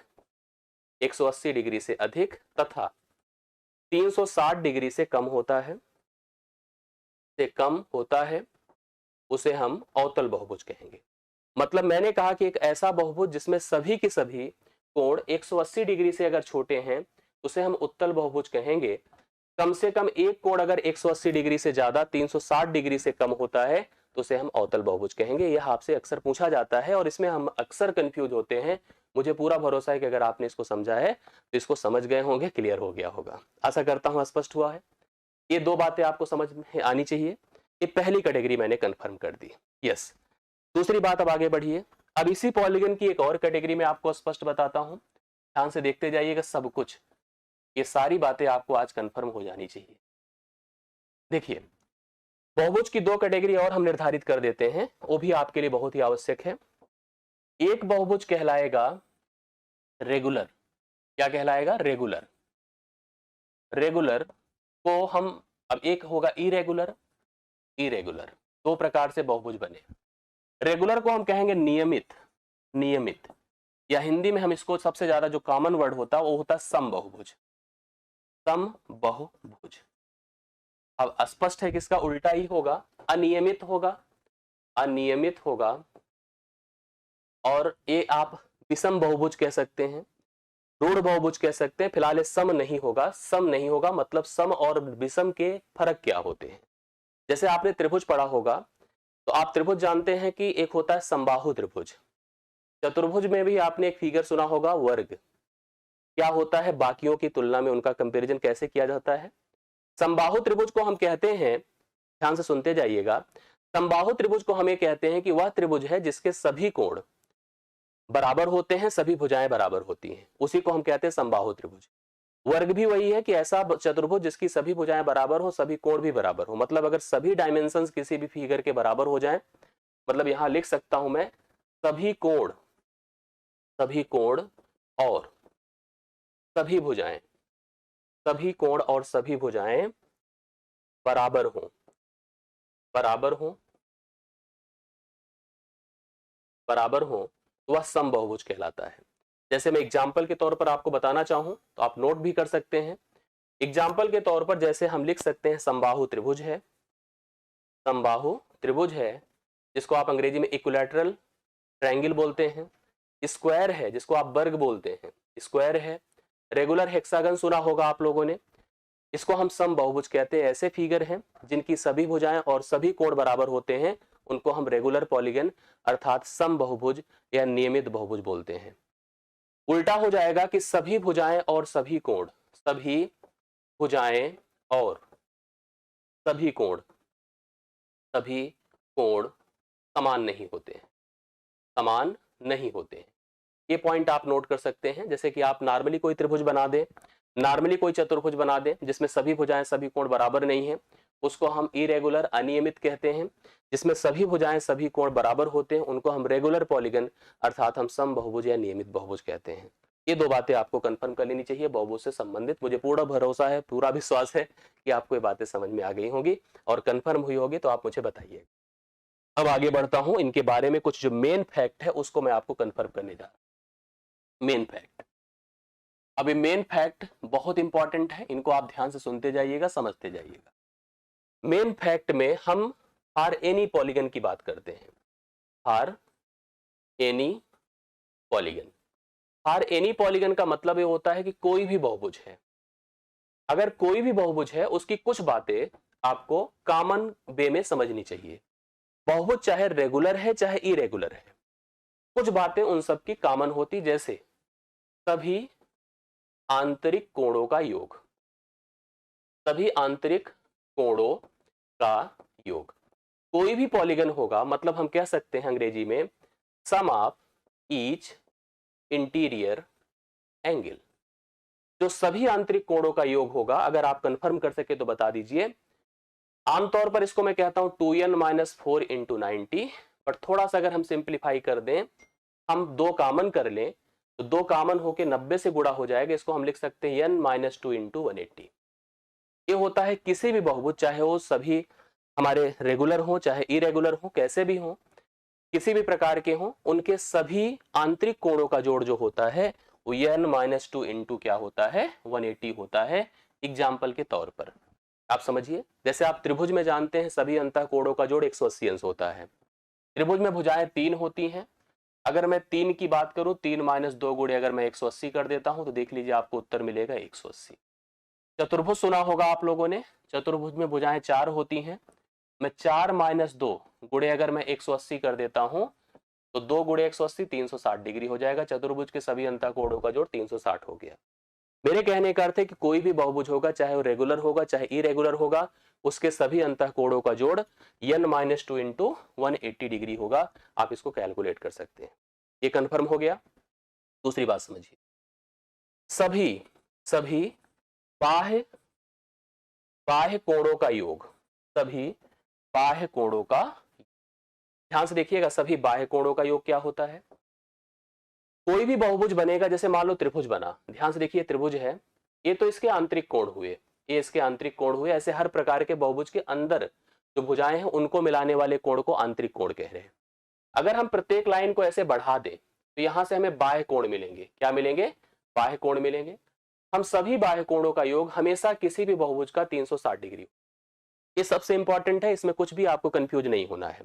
180 डिग्री से अधिक तथा 360 डिग्री से कम होता है, उसे हम अवतल बहुभुज कहेंगे। मतलब मैंने कहा कि एक ऐसा बहुभुज जिसमें सभी के सभी कोण 180 डिग्री से अगर छोटे हैं, उसे हम उत्तल बहुभुज कहेंगे। कम से कम एक कोण अगर 180 डिग्री से ज्यादा 360 डिग्री से कम होता है, तो उसे हम अवतल बहुभुज कहेंगे। यह आपसे अक्सर पूछा जाता है और इसमें हम अक्सर कंफ्यूज होते हैं। मुझे पूरा भरोसा है कि अगर आपने इसको समझा है तो इसको समझ गए होंगे, क्लियर हो गया होगा। आशा करता हूं स्पष्ट हुआ है। ये दो बातें आपको समझ में आनी चाहिए। ये पहली कैटेगरी मैंने कंफर्म कर दी। यस, दूसरी बात, अब आगे बढ़िए। अब इसी पॉलीगन की एक और कैटेगरी में आपको स्पष्ट बताता हूं, ध्यान से देखते जाइएगा सब कुछ। ये सारी बातें आपको आज कंफर्म हो जानी चाहिए। देखिए, बहुभुज की दो कैटेगरी और हम निर्धारित कर देते हैं, वो भी आपके लिए बहुत ही आवश्यक है। एक बहुभुज कहलाएगा रेगुलर। क्या कहलाएगा? रेगुलर। रेगुलर को हम, अब एक होगा इरेगुलर। दो प्रकार से बहुभुज बने। रेगुलर को हम कहेंगे नियमित, या हिंदी में हम इसको सबसे ज्यादा जो कॉमन वर्ड होता है वो होता है समबहुभुज। अब स्पष्ट है कि इसका उल्टा ही होगा, अनियमित होगा। और ये आप विषम बहुभुज कह सकते हैं, रूढ़ बहुभुज कह सकते हैं। फिलहाल ये सम नहीं होगा। मतलब सम और विषम के फर्क क्या होते हैं? जैसे आपने त्रिभुज पढ़ा होगा, तो आप त्रिभुज जानते हैं कि एक होता है समबाहु त्रिभुज। चतुर्भुज में भी आपने एक फिगर सुना होगा, वर्ग। क्या होता है? बाकियों की तुलना में उनका कंपैरिजन कैसे किया जाता है। समबाहु त्रिभुज को हम कहते हैं, ध्यान से सुनते जाइएगा, समबाहु त्रिभुज को हमें कहते हैं कि वह त्रिभुज है जिसके सभी कोण बराबर होते हैं, सभी भुजाएं बराबर होती हैं, उसी को हम कहते हैं समबाहु त्रिभुज। वर्ग भी वही है कि ऐसा चतुर्भुज जिसकी सभी भुजाएं बराबर हो, सभी कोण भी बराबर हो। मतलब अगर सभी डायमेंशंस किसी भी फिगर के बराबर हो जाएं, मतलब यहां लिख सकता हूं मैं, सभी कोण और सभी भुजाएं, सभी कोण और सभी भुजाएं बराबर हो, तो वह समबहुभुज कहलाता है। जैसे मैं एग्जाम्पल के तौर पर आपको बताना चाहूं तो आप नोट भी कर सकते हैं। एग्जाम्पल के तौर पर जैसे हम लिख सकते हैं, समबाहु त्रिभुज है जिसको आप अंग्रेजी में इक्विलैटरल ट्रायंगल बोलते हैं। स्क्वायर है जिसको आप वर्ग बोलते हैं, स्क्वायर है। रेगुलर हेक्सागन सुना होगा आप लोगों ने, इसको हम समबहुभुज कहते हैं। ऐसे फिगर हैं जिनकी सभी भुजाएं और सभी कोण बराबर होते हैं, उनको हम रेगुलर पॉलीगन अर्थात समबहुभुज या नियमित बहुभुज बोलते हैं। उल्टा हो जाएगा कि सभी भुजाएं और सभी कोण, सभी भुजाएं और सभी कोण समान नहीं होते हैं। ये पॉइंट आप नोट कर सकते हैं। जैसे कि आप नॉर्मली कोई त्रिभुज बना दें, नॉर्मली कोई चतुर्भुज बना दें जिसमें सभी भुजाएं सभी कोण बराबर नहीं है, उसको हम इरेगुलर अनियमित कहते हैं। जिसमें सभी भुजाएं सभी कोण बराबर होते हैं, उनको हम रेगुलर पॉलीगन अर्थात हम समबहुभुज या नियमित बहुभुज कहते हैं। ये दो बातें आपको कंफर्म कर लेनी चाहिए बहुभुज से संबंधित। मुझे पूरा भरोसा है, पूरा विश्वास है कि आपको ये बातें समझ में आ गई होंगी और कंफर्म हुई होगी, तो आप मुझे बताइए। अब आगे बढ़ता हूं, इनके बारे में कुछ जो मेन फैक्ट है उसको मैं आपको कंफर्म करने जा रहा हूं। मेन फैक्ट, अब ये मेन फैक्ट बहुत इंपॉर्टेंट है, इनको आप ध्यान से सुनते जाइएगा, समझते जाइएगा। मेन फैक्ट में हम फॉर एनी पॉलीगन की बात करते हैं। फॉर एनी पॉलीगन का मतलब ये होता है कि कोई भी बहुभुज है, अगर कोई भी बहुभुज है उसकी कुछ बातें आपको कॉमन वे में समझनी चाहिए। बहुभुज चाहे रेगुलर है चाहे इरेगुलर है, कुछ बातें उन सब की कॉमन होती, जैसे सभी आंतरिक कोणों का योग, सभी आंतरिक कोणों का योग। कोई भी पॉलीगन होगा मतलब हम कह सकते हैं अंग्रेजी में सम ऑफ ईच इंटीरियर एंगल। जो सभी आंतरिक कोणों का योग होगा, अगर आप कंफर्म कर सके तो बता दीजिए। आमतौर पर इसको मैं कहता हूं 2n माइनस 4 इंटू 90, बट थोड़ा सा अगर हम सिंप्लीफाई कर दें, हम दो कॉमन कर लें तो दो कॉमन होके 90 से गुणा हो जाएगा। इसको हम लिख सकते हैं n माइनस 2 इंटू 180। ये होता है किसी भी बहुभुज, चाहे वो सभी हमारे रेगुलर हो चाहे इरेगुलर हो, कैसे भी हो, किसी भी प्रकार के हो, उनके सभी आंतरिक कोणों का जोड़ जो होता है वो n माइनस 2 इंटू क्या होता है 180 होता है। एग्जाम्पल के तौर पर आप समझिए, जैसे आप त्रिभुज में जानते हैं सभी अंतः कोणों का जोड़ 180 अंश होता है। त्रिभुज में भुजाएं 3 होती हैं। अगर मैं 3 की बात करूं, 3 माइनस 2 गुणे अगर मैं 180 कर देता हूं तो देख लीजिए आपको उत्तर मिलेगा 180। चतुर्भुज सुना होगा आप लोगों ने, चतुर्भुज में भुजाएं 4 होती हैं। मैं 4 माइनस 2 गुणे अगर मैं 180 कर देता हूं तो 2 गुणे 180 360 डिग्री हो जाएगा। चतुर्भुज के सभी अंतः कोणों का जोड़ 360 हो गया। मेरे कहने का अर्थ है कि कोई भी बहुभुज होगा, चाहे वो रेगुलर होगा चाहे इरेगुलर होगा, उसके सभी अंतः कोणों का जोड़ n माइनस 2 इंटू 180 डिग्री होगा। आप इसको कैलकुलेट कर सकते हैं। ये कंफर्म हो गया। दूसरी बात समझिए, सभी सभी बाह्य बाह्य कोणों का योग, सभी बाह्य कोणों का, ध्यान से देखिएगा, सभी बाह्य कोणों का योग क्या होता है। कोई भी बहुभुज बनेगा, जैसे मान लो त्रिभुज बना, ध्यान से देखिए त्रिभुज है, ये तो इसके आंतरिक कोण हुए, ये इसके आंतरिक कोण हुए। ऐसे हर प्रकार के बहुभुज के अंदर जो भुजाएं हैं उनको मिलाने वाले कोण को आंतरिक कोण कह रहे हैं। अगर हम प्रत्येक लाइन को ऐसे बढ़ा दें तो यहां से हमें बाह्य कोण मिलेंगे। क्या मिलेंगे? बाह्य कोण मिलेंगे। हम सभी बाह्य कोणों का योग हमेशा किसी भी बहुभुज का 360 डिग्री, ये सबसे इंपॉर्टेंट है, इसमें कुछ भी आपको कंफ्यूज नहीं होना है।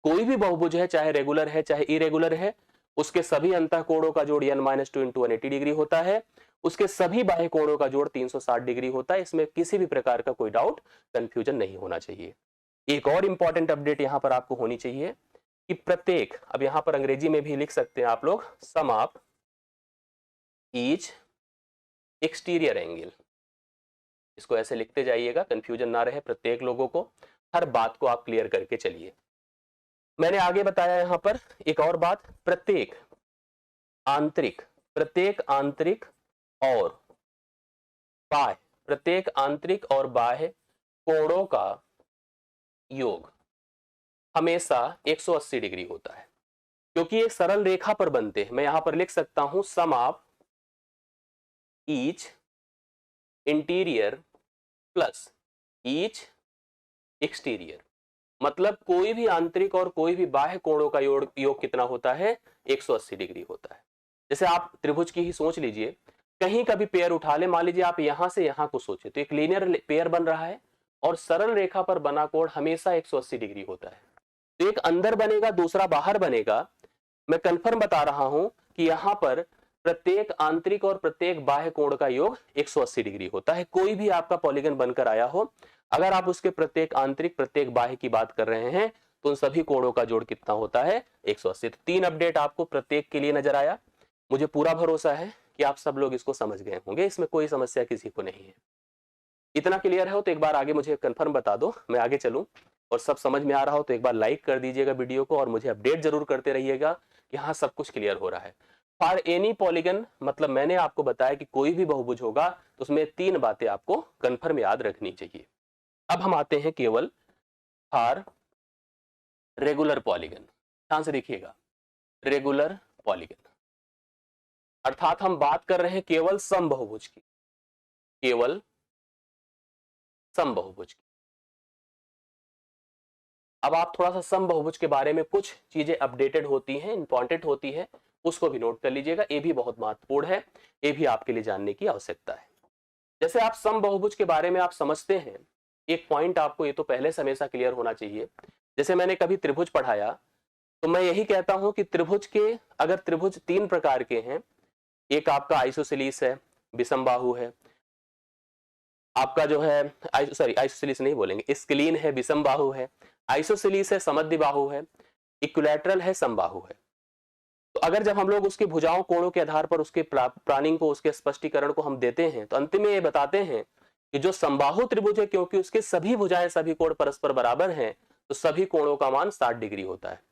कोई भी बहुभुज है, चाहे रेगुलर है चाहे इरेगुलर है, उसके सभी अंतः कोणों का जोड़ n माइनस 2 इंटू 180 डिग्री होता है। उसके सभी बाह्य कोणों का जोड़ 360 डिग्री होता है। इसमें किसी भी प्रकार का कोई डाउट कंफ्यूजन नहीं होना चाहिए। एक और इंपॉर्टेंट अपडेट यहां पर आपको होनी चाहिए कि प्रत्येक, अब यहां पर अंग्रेजी में भी लिख सकते हैं आप लोग, सम ऑफ ईच एक्सटीरियर एंगल, इसको ऐसे लिखते जाइएगा, कंफ्यूजन ना रहे प्रत्येक लोगों को, हर बात को आप क्लियर करके चलिए। मैंने आगे बताया यहां पर एक और बात, प्रत्येक आंतरिक और बाह्य, प्रत्येक आंतरिक और बाह्य कोणों का योग हमेशा 180 डिग्री होता है, क्योंकि एक सरल रेखा पर बनते हैं। मैं यहां पर लिख सकता हूं sum of each interior plus each exterior, मतलब कोई भी आंतरिक और कोई भी बाह्य कोणों का योग कितना होता है? 180 डिग्री होता है। जैसे आप त्रिभुज की ही सोच लीजिए, कहीं का भी पेयर उठा ले, मान लीजिए आप यहां से यहां को सोचे तो एक लीनियर पेयर बन रहा है और सरल रेखा पर बना कोण हमेशा 180 डिग्री होता है। तो एक अंदर बनेगा दूसरा बाहर बनेगा। मैं कंफर्म बता रहा हूं कि यहां पर प्रत्येक आंतरिक और प्रत्येक बाह्य कोण का योग 180 डिग्री होता है। कोई भी आपका पॉलीगन बनकर आया हो, अगर आप उसके प्रत्येक आंतरिक प्रत्येक बाह्य की बात कर रहे हैं तो उन सभी कोणों का जोड़ कितना होता है? 180। तो 3 अपडेट आपको प्रत्येक के लिए नजर आया। मुझे पूरा भरोसा है कि आप सब लोग इसको समझ गए होंगे, इसमें कोई समस्या किसी को नहीं है। इतना क्लियर हो तो एक बार आगे मुझे कंफर्म बता दो, मैं आगे चलूं। और सब समझ में आ रहा हो तो एक बार लाइक कर दीजिएगा वीडियो को और मुझे अपडेट जरूर करते रहिएगा कि हाँ सब कुछ क्लियर हो रहा है। फॉर एनी पॉलीगन, मतलब मैंने आपको बताया कि कोई भी बहुभुज होगा तो उसमें 3 बातें आपको कंफर्म याद रखनी चाहिए। अब हम आते हैं केवल फॉर रेगुलर पॉलीगन। ध्यान से देखिएगा, रेगुलर पॉलीगन अर्थात हम बात कर रहे हैं केवल समबहुभुज की, केवल समबहुभुज की। अब आप थोड़ा सा समबहुभुज के बारे में कुछ चीजें अपडेटेड होती हैं, इंपॉर्टेंट होती है, उसको भी नोट कर लीजिएगा। ये भी बहुत महत्वपूर्ण है, ये भी आपके लिए जानने की आवश्यकता है। जैसे आप समबहुभुज के बारे में आप समझते हैं, एक पॉइंट आपको ये तो पहले से हमेशा क्लियर होना चाहिए। जैसे मैंने कभी त्रिभुज पढ़ाया तो मैं यही कहता हूं कि त्रिभुज के, अगर त्रिभुज 3 प्रकार के हैं, एक आपका आइसोसेलिस है, विषमबाहु है, आपका जो है आइसोसेलिस नहीं बोलेंगे, स्क्लीन है, विषमबाहु है, आइसोसेलिस है, समद्विबाहु है, इक्विलैटरल है, समबाहु है। तो अगर जब हम लोग उसकी भुजाओं कोणों के आधार पर उसके प्लानिंग को, उसके स्पष्टीकरण को हम देते हैं तो अंतिम में ये बताते हैं कि जो समबाहु त्रिभुज है, क्योंकि उसके सभी भुजाएं सभी कोण परस्पर बराबर हैं, तो सभी कोणों का मान 60 डिग्री होता है।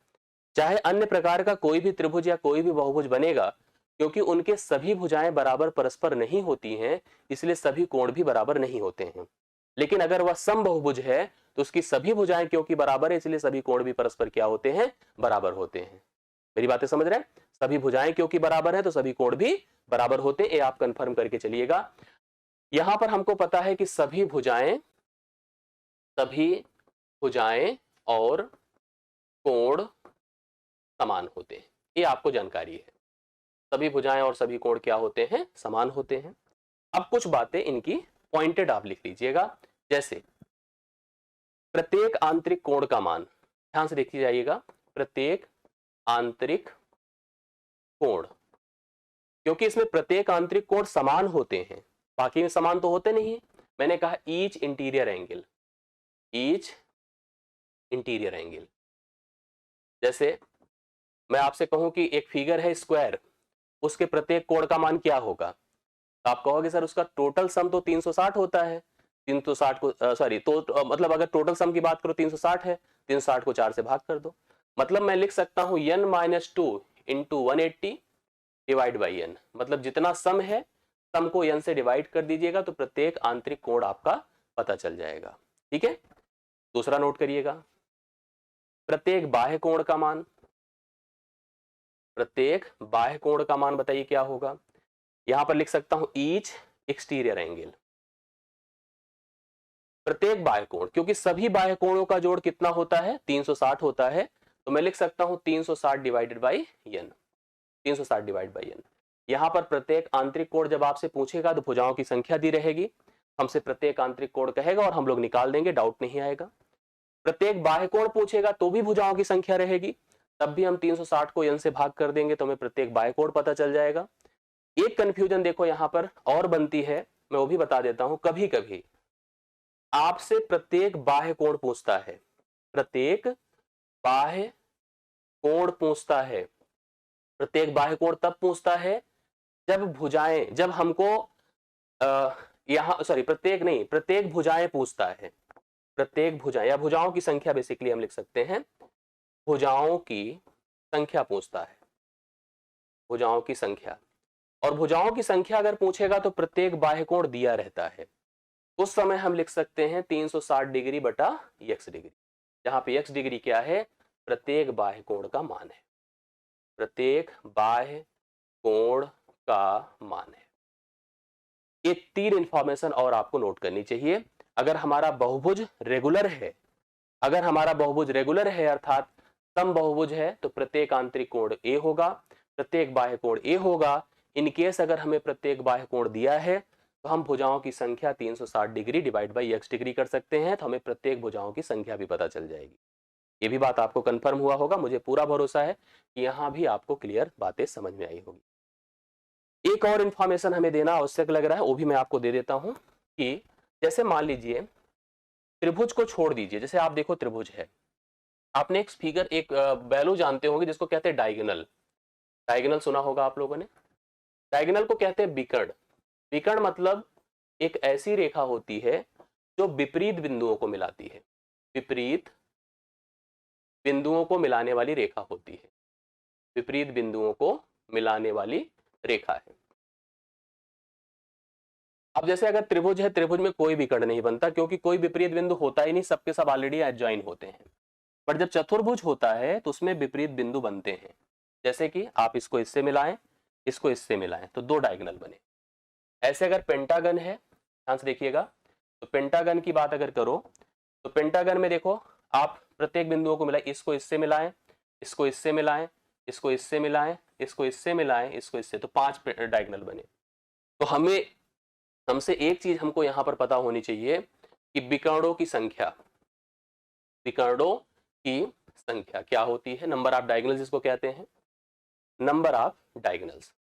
चाहे अन्य प्रकार का कोई भी त्रिभुज या कोई भी बहुभुज बनेगा, क्योंकि उनके सभी भुजाएं बराबर परस्पर नहीं होती हैं, इसलिए सभी कोण भी बराबर नहीं होते हैं। लेकिन अगर वह समबाहुभुज है तो उसकी सभी भुजाएं क्योंकि बराबर है, इसलिए सभी कोण भी परस्पर क्या होते हैं, बराबर होते हैं। मेरी बातें समझ रहे हैं? सभी भुजाएं क्योंकि बराबर है तो सभी कोण भी बराबर होते हैं, ये आप कंफर्म करके चलिएगा। यहां पर हमको पता है कि सभी भुजाएं और कोण समान होते हैं, ये आपको जानकारी है। सभी भुजाएं और सभी कोण क्या होते हैं, समान होते हैं। अब कुछ बातें इनकी पॉइंटेड आप लिख लीजिएगा, जैसे प्रत्येक आंतरिक कोण का मान, ध्यान से देखिए जाइएगा, प्रत्येक आंतरिक कोण, क्योंकि इसमें प्रत्येक आंतरिक कोण समान होते हैं, बाकी में समान तो होते नहीं है। मैंने कहा each interior angle, each interior angle. जैसे मैं आपसे कहूं कि एक फिगर है स्क्वायर, उसके प्रत्येक कोण का मान क्या होगा, तो आप कहोगे सर उसका टोटल सम तो 360 होता है। 360 को सॉरी तो मतलब अगर टोटल सम की बात करो 360 है, 360 को 4 से भाग कर दो। मतलब मैं लिख सकता हूं n-2 into 180 divide by n, मतलब जितना सम है सम को n से डिवाइड कर दीजिएगा तो प्रत्येक आंतरिक कोण आपका पता चल जाएगा। ठीक है, दूसरा नोट करिएगा, प्रत्येक बाह्य कोण का मान, प्रत्येक बाह्य कोण का मान बताइए क्या होगा। यहां पर लिख सकता हूं ईच एक्सटीरियर एंगल, प्रत्येक बाह्य कोण, क्योंकि सभी बाह्य कोणों का जोड़ कितना होता है, 360 होता है, तो मैं लिख सकता हूं 360 divided by n, 360 divide by n। यहां पर प्रत्येक आंतरिक कोण जब आपसे पूछेगा तो भुजाओं की संख्या दी रहेगी, हमसे प्रत्येक आंतरिक कोण कहेगा और हम लोग निकाल देंगे, डाउट नहीं आएगा। प्रत्येक बाह्य कोण पूछेगा तो भी भुजाओं की संख्या रहेगी, तब भी हम 360 को n से भाग कर देंगे तो हमें प्रत्येक बाह्य कोण पता चल जाएगा। एक कंफ्यूजन देखो यहां पर और बनती है, मैं वो भी बता देता हूं। कभी कभी आपसे प्रत्येक बाह्य कोण पूछता है, प्रत्येक बाह्य कोण पूछता है, प्रत्येक बाह्य कोण तब पूछता है जब भुजाएं, जब हमको यहां सॉरी प्रत्येक नहीं, प्रत्येक भुजाएं पूछता है, प्रत्येक भुजाएं या भुजाओं की संख्या बेसिकली हम लिख सकते हैं, भुजाओं की संख्या पूछता है, भुजाओं की संख्या। और भुजाओं की संख्या अगर पूछेगा तो प्रत्येक बाह्य कोण दिया रहता है, उस समय हम लिख सकते हैं 360 डिग्री बटा x डिग्री, जहां पे x डिग्री क्या है, प्रत्येक बाह्य कोण का मान है, प्रत्येक बाह्य कोण का मान है। ये 3 इंफॉर्मेशन और आपको नोट करनी चाहिए। अगर हमारा बहुभुज रेगुलर है, अगर हमारा बहुभुज रेगुलर है अर्थात समबाहुभुज है, तो प्रत्येक आंतरिक कोण a होगा, प्रत्येक बाह्य कोण a होगा। इन केस अगर हमें प्रत्येक बाह्य कोण दिया है तो हम भुजाओं की संख्या 360 degree divide by x degree कर सकते हैं, तो हमें प्रत्येक भुजाओं की संख्या भी पता चल जाएगी। ये भी बात आपको कंफर्म हुआ होगा, मुझे पूरा भरोसा है कि यहां भी आपको क्लियर बातें समझ में आई होगी। एक और इंफॉर्मेशन हमें देना आवश्यक लग रहा है, वो भी मैं आपको दे देता हूं कि जैसे मान लीजिए त्रिभुज को छोड़ दीजिए, जैसे आप देखो त्रिभुज है, आपने एक फिगर, एक वैल्यू जानते होंगे जिसको कहते हैं डायगोनल, डायगोनल सुना होगा आप लोगों ने। डायगोनल को कहते हैं विकर्ण। विकर्ण मतलब एक ऐसी रेखा होती है जो विपरीत बिंदुओं को मिलाती है, विपरीत बिंदुओं को मिलाने वाली रेखा होती है, विपरीत बिंदुओं को मिलाने वाली रेखा है। अब जैसे अगर त्रिभुज है, त्रिभुज में कोई विकर्ण नहीं बनता क्योंकि कोई विपरीत बिंदु होता ही नहीं, सबके सब ऑलरेडी एडजॉइन होते हैं। पर जब चतुर्भुज होता है तो उसमें विपरीत बिंदु बनते हैं, जैसे कि आप इसको इससे मिलाएं, इसको इससे मिलाएं तो 2 डायगोनल बने। ऐसे अगर पेंटागन है, ध्यान से देखिएगा, तो पेंटागन की बात अगर करो तो पेंटागन में देखो आप प्रत्येक बिंदुओं को मिलाएं, इसको इससे मिलाएं, इसको इससे मिलाएं, इसको इससे मिलाएं, इसको इससे मिलाएं, इसको इससे, तो 5 डायगोनल बने। तो हमसे एक चीज हमको यहां पर पता होनी चाहिए कि विकर्णों की संख्या, विकर्णों की संख्या क्या होती है, नंबर ऑफ डायगोनल्स जिसको कहते हैं, नंबर ऑफ डायगोनल्स।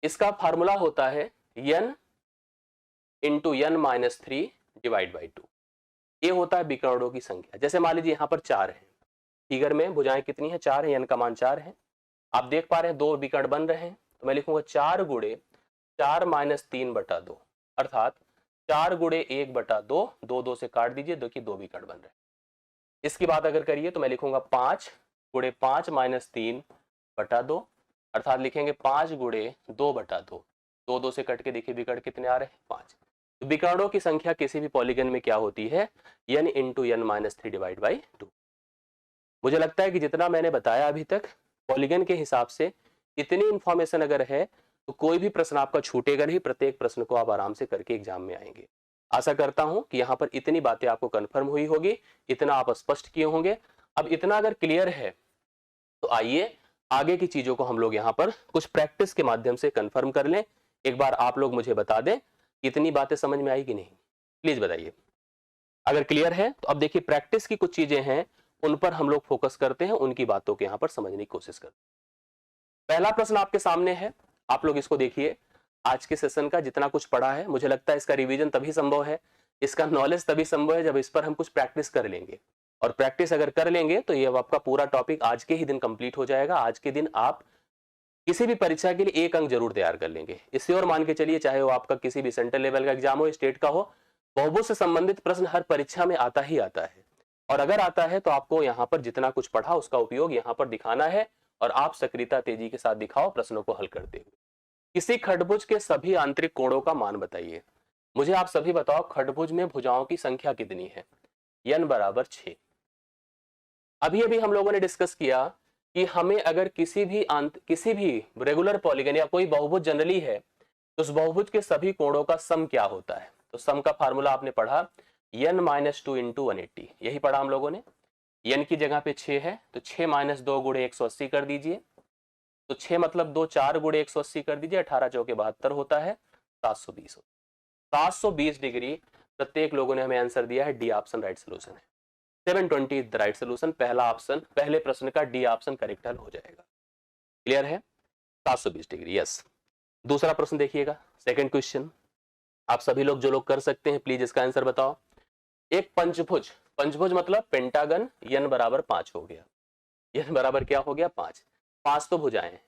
इसका फार्मूला होता है n into n minus 3 divide by 2। ये होता है विकर्णों की संख्या। जैसे मान लीजिए यहां पर 4 है, फिगर में भुजाएं कितनी है, 4 है, n का मान 4 है। आप देख पा रहे हैं 2 विकर्ण बन रहे हैं, तो मैं लिखूंगा 4 गुणे 4 माइनस 3 बटा 2, अर्थात 4 गुणे 1/2, 2 से काट दीजिए, देखिए 2 भी कट बन रहे हैं। इसकी बात अगर करिए तो मैं लिखूंगा 5 गुणे 5 माइनस 3/2, अर्थात लिखेंगे 5 गुणे 2/2, 2 से कट के देखिए विकर्ण कितने आ रहे हैं, 5। तो विकर्णों की संख्या किसी भी पॉलीगन में क्या होती है, n into n minus 3 divide by 2। मुझे लगता है कि जितना मैंने बताया अभी तक पॉलीगन के हिसाब से इतनी इंफॉर्मेशन अगर है तो कोई भी प्रश्न आपका छूटेगा नहीं, प्रत्येक प्रश्न को आप आराम से करके एग्जाम में आएंगे। आशा करता हूं कि यहां पर इतनी बातें आपको कंफर्म हुई होगी, इतना आप स्पष्ट किए होंगे। अब इतना अगर क्लियर है तो आइए आगे की चीजों को हम लोग यहां पर कुछ प्रैक्टिस के माध्यम से कंफर्म कर लें। एक बार आप लोग मुझे बता दें इतनी बातें समझ में आई कि नहीं, प्लीज बताइए। अगर क्लियर है तो अब देखिए प्रैक्टिस की कुछ चीजें हैं, उन पर हम लोग फोकस करते हैं, उनकी बातों को यहां पर समझने की कोशिश करते हैं। पहला प्रश्न आपके सामने है, आप लोग इसको देखिए। आज के सेशन का जितना कुछ पढ़ा है, मुझे लगता है इसका रिवीजन तभी संभव है, इसका नॉलेज तभी संभव है जब इस पर हम कुछ प्रैक्टिस कर लेंगे। और प्रैक्टिस अगर कर लेंगे तो ये आपका पूरा टॉपिक आज के ही दिन कंप्लीट हो जाएगा। आज के दिन आप किसी भी परीक्षा के लिए 1 अंक जरूर तैयार कर लेंगे, इससे और मान के चलिए, चाहे वो आपका किसी भी सेंट्रल लेवल का एग्जाम हो, स्टेट का हो, बहुभुज से संबंधित प्रश्न हर परीक्षा में आता ही आता है। और अगर आता है तो आपको यहाँ पर जितना कुछ पढ़ा उसका उपयोग यहाँ पर दिखाना है, और आप सक्रियता तेजी के साथ दिखाओ प्रश्नों को हल करते हुए। किसी खंडभुज के सभी आंतरिक कोणों का मान बताइए। मुझे आप सभी बताओ खंडभुज में भुजाओं की संख्या कितनी है, n बराबर 6। अभी अभी हम लोगों ने डिस्कस किया कि हमें अगर किसी भी रेगुलर पॉलीगन या कोई बहुभुज जनरली है तो उस बहुभुज के सभी कोणों का सम क्या होता है। तो सम का फार्मूला आपने पढ़ा n माइनस 2 इंटू 180, यही पढ़ा हम लोगों ने। n की जगह पे 6 है तो 6 माइनस 2 गुणे 180 कर दीजिए, तो 6 मतलब 2, 4 गुणे 180 कर दीजिए, 18 चौके 72 होता है, 720 720 डिग्री। प्रत्येक लोगों ने हमें आंसर दिया है, डी ऑप्शन राइट सोल्यूशन है। 720 इज द राइट सोल्यूशन। पहला ऑप्शन, पहले प्रश्न का डी ऑप्शन करेक्ट हल हो जाएगा। क्लियर है, 720 डिग्री, यस। दूसरा प्रश्न देखिएगा, सेकंड क्वेश्चन। आप सभी लोग जो लोग कर सकते हैं प्लीज इसका आंसर बताओ। एक पंचभुज, पंचभुज मतलब पेंटागन, n बराबर 5 हो गया, n बराबर क्या हो गया, 5। 5 तो भुजाएं हैं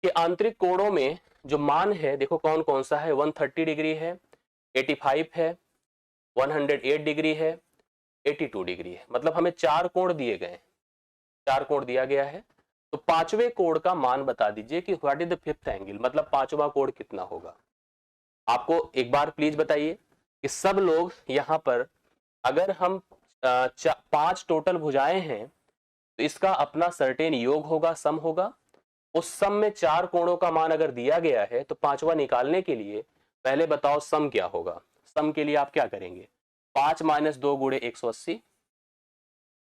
कि आंतरिक कोणों में जो मान है देखो कौन कौन सा है, 130 डिग्री है, 85 है, 108 डिग्री है, 82 डिग्री है। मतलब हमें 4 कोण दिए गए, 4 कोण दिया गया है। तो पांचवें कोण का मान बता दीजिए कि what is the fifth angle, मतलब पांचवा कोण कितना होगा। आपको एक बार प्लीज बताइए कि सब लोग यहां पर, अगर हम 5 टोटल भुजाएं हैं तो इसका अपना सर्टेन योग होगा, सम होगा। उस सम में 4 कोणों का मान अगर दिया गया है तो पांचवा निकालने के लिए पहले बताओ सम क्या होगा। सम के लिए आप क्या करेंगे, 5 माइनस 2 गुणे 180,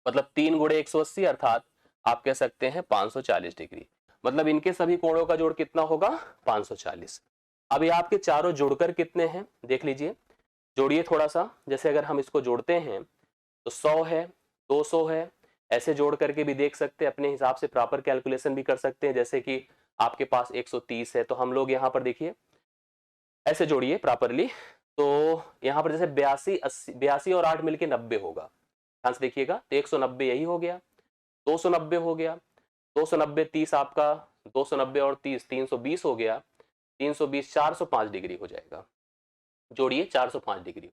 मतलब 3 गुणे 180, अर्थात आप कह सकते हैं 540 डिग्री। मतलब इनके सभी कोणों का जोड़ कितना होगा, 540। अब ये आपके चारों जोड़कर कितने हैं देख लीजिए, जोड़िए थोड़ा सा। जैसे अगर हम इसको जोड़ते हैं तो 100 है, 200 है, ऐसे जोड़ करके भी देख सकते हैं, अपने हिसाब से प्रॉपर कैलकुलेशन भी कर सकते हैं। जैसे कि आपके पास 130 है तो हम लोग यहाँ पर देखिए ऐसे जोड़िए प्रॉपरली, तो यहाँ पर जैसे 82 और 8 मिलके 90 होगा, ध्यान से देखिएगा। तो 190 यही हो गया, 290 हो गया, 290 30 आपका, 290 और 30 320 हो गया, 320 405 डिग्री हो जाएगा। जोड़िए 405 डिग्री,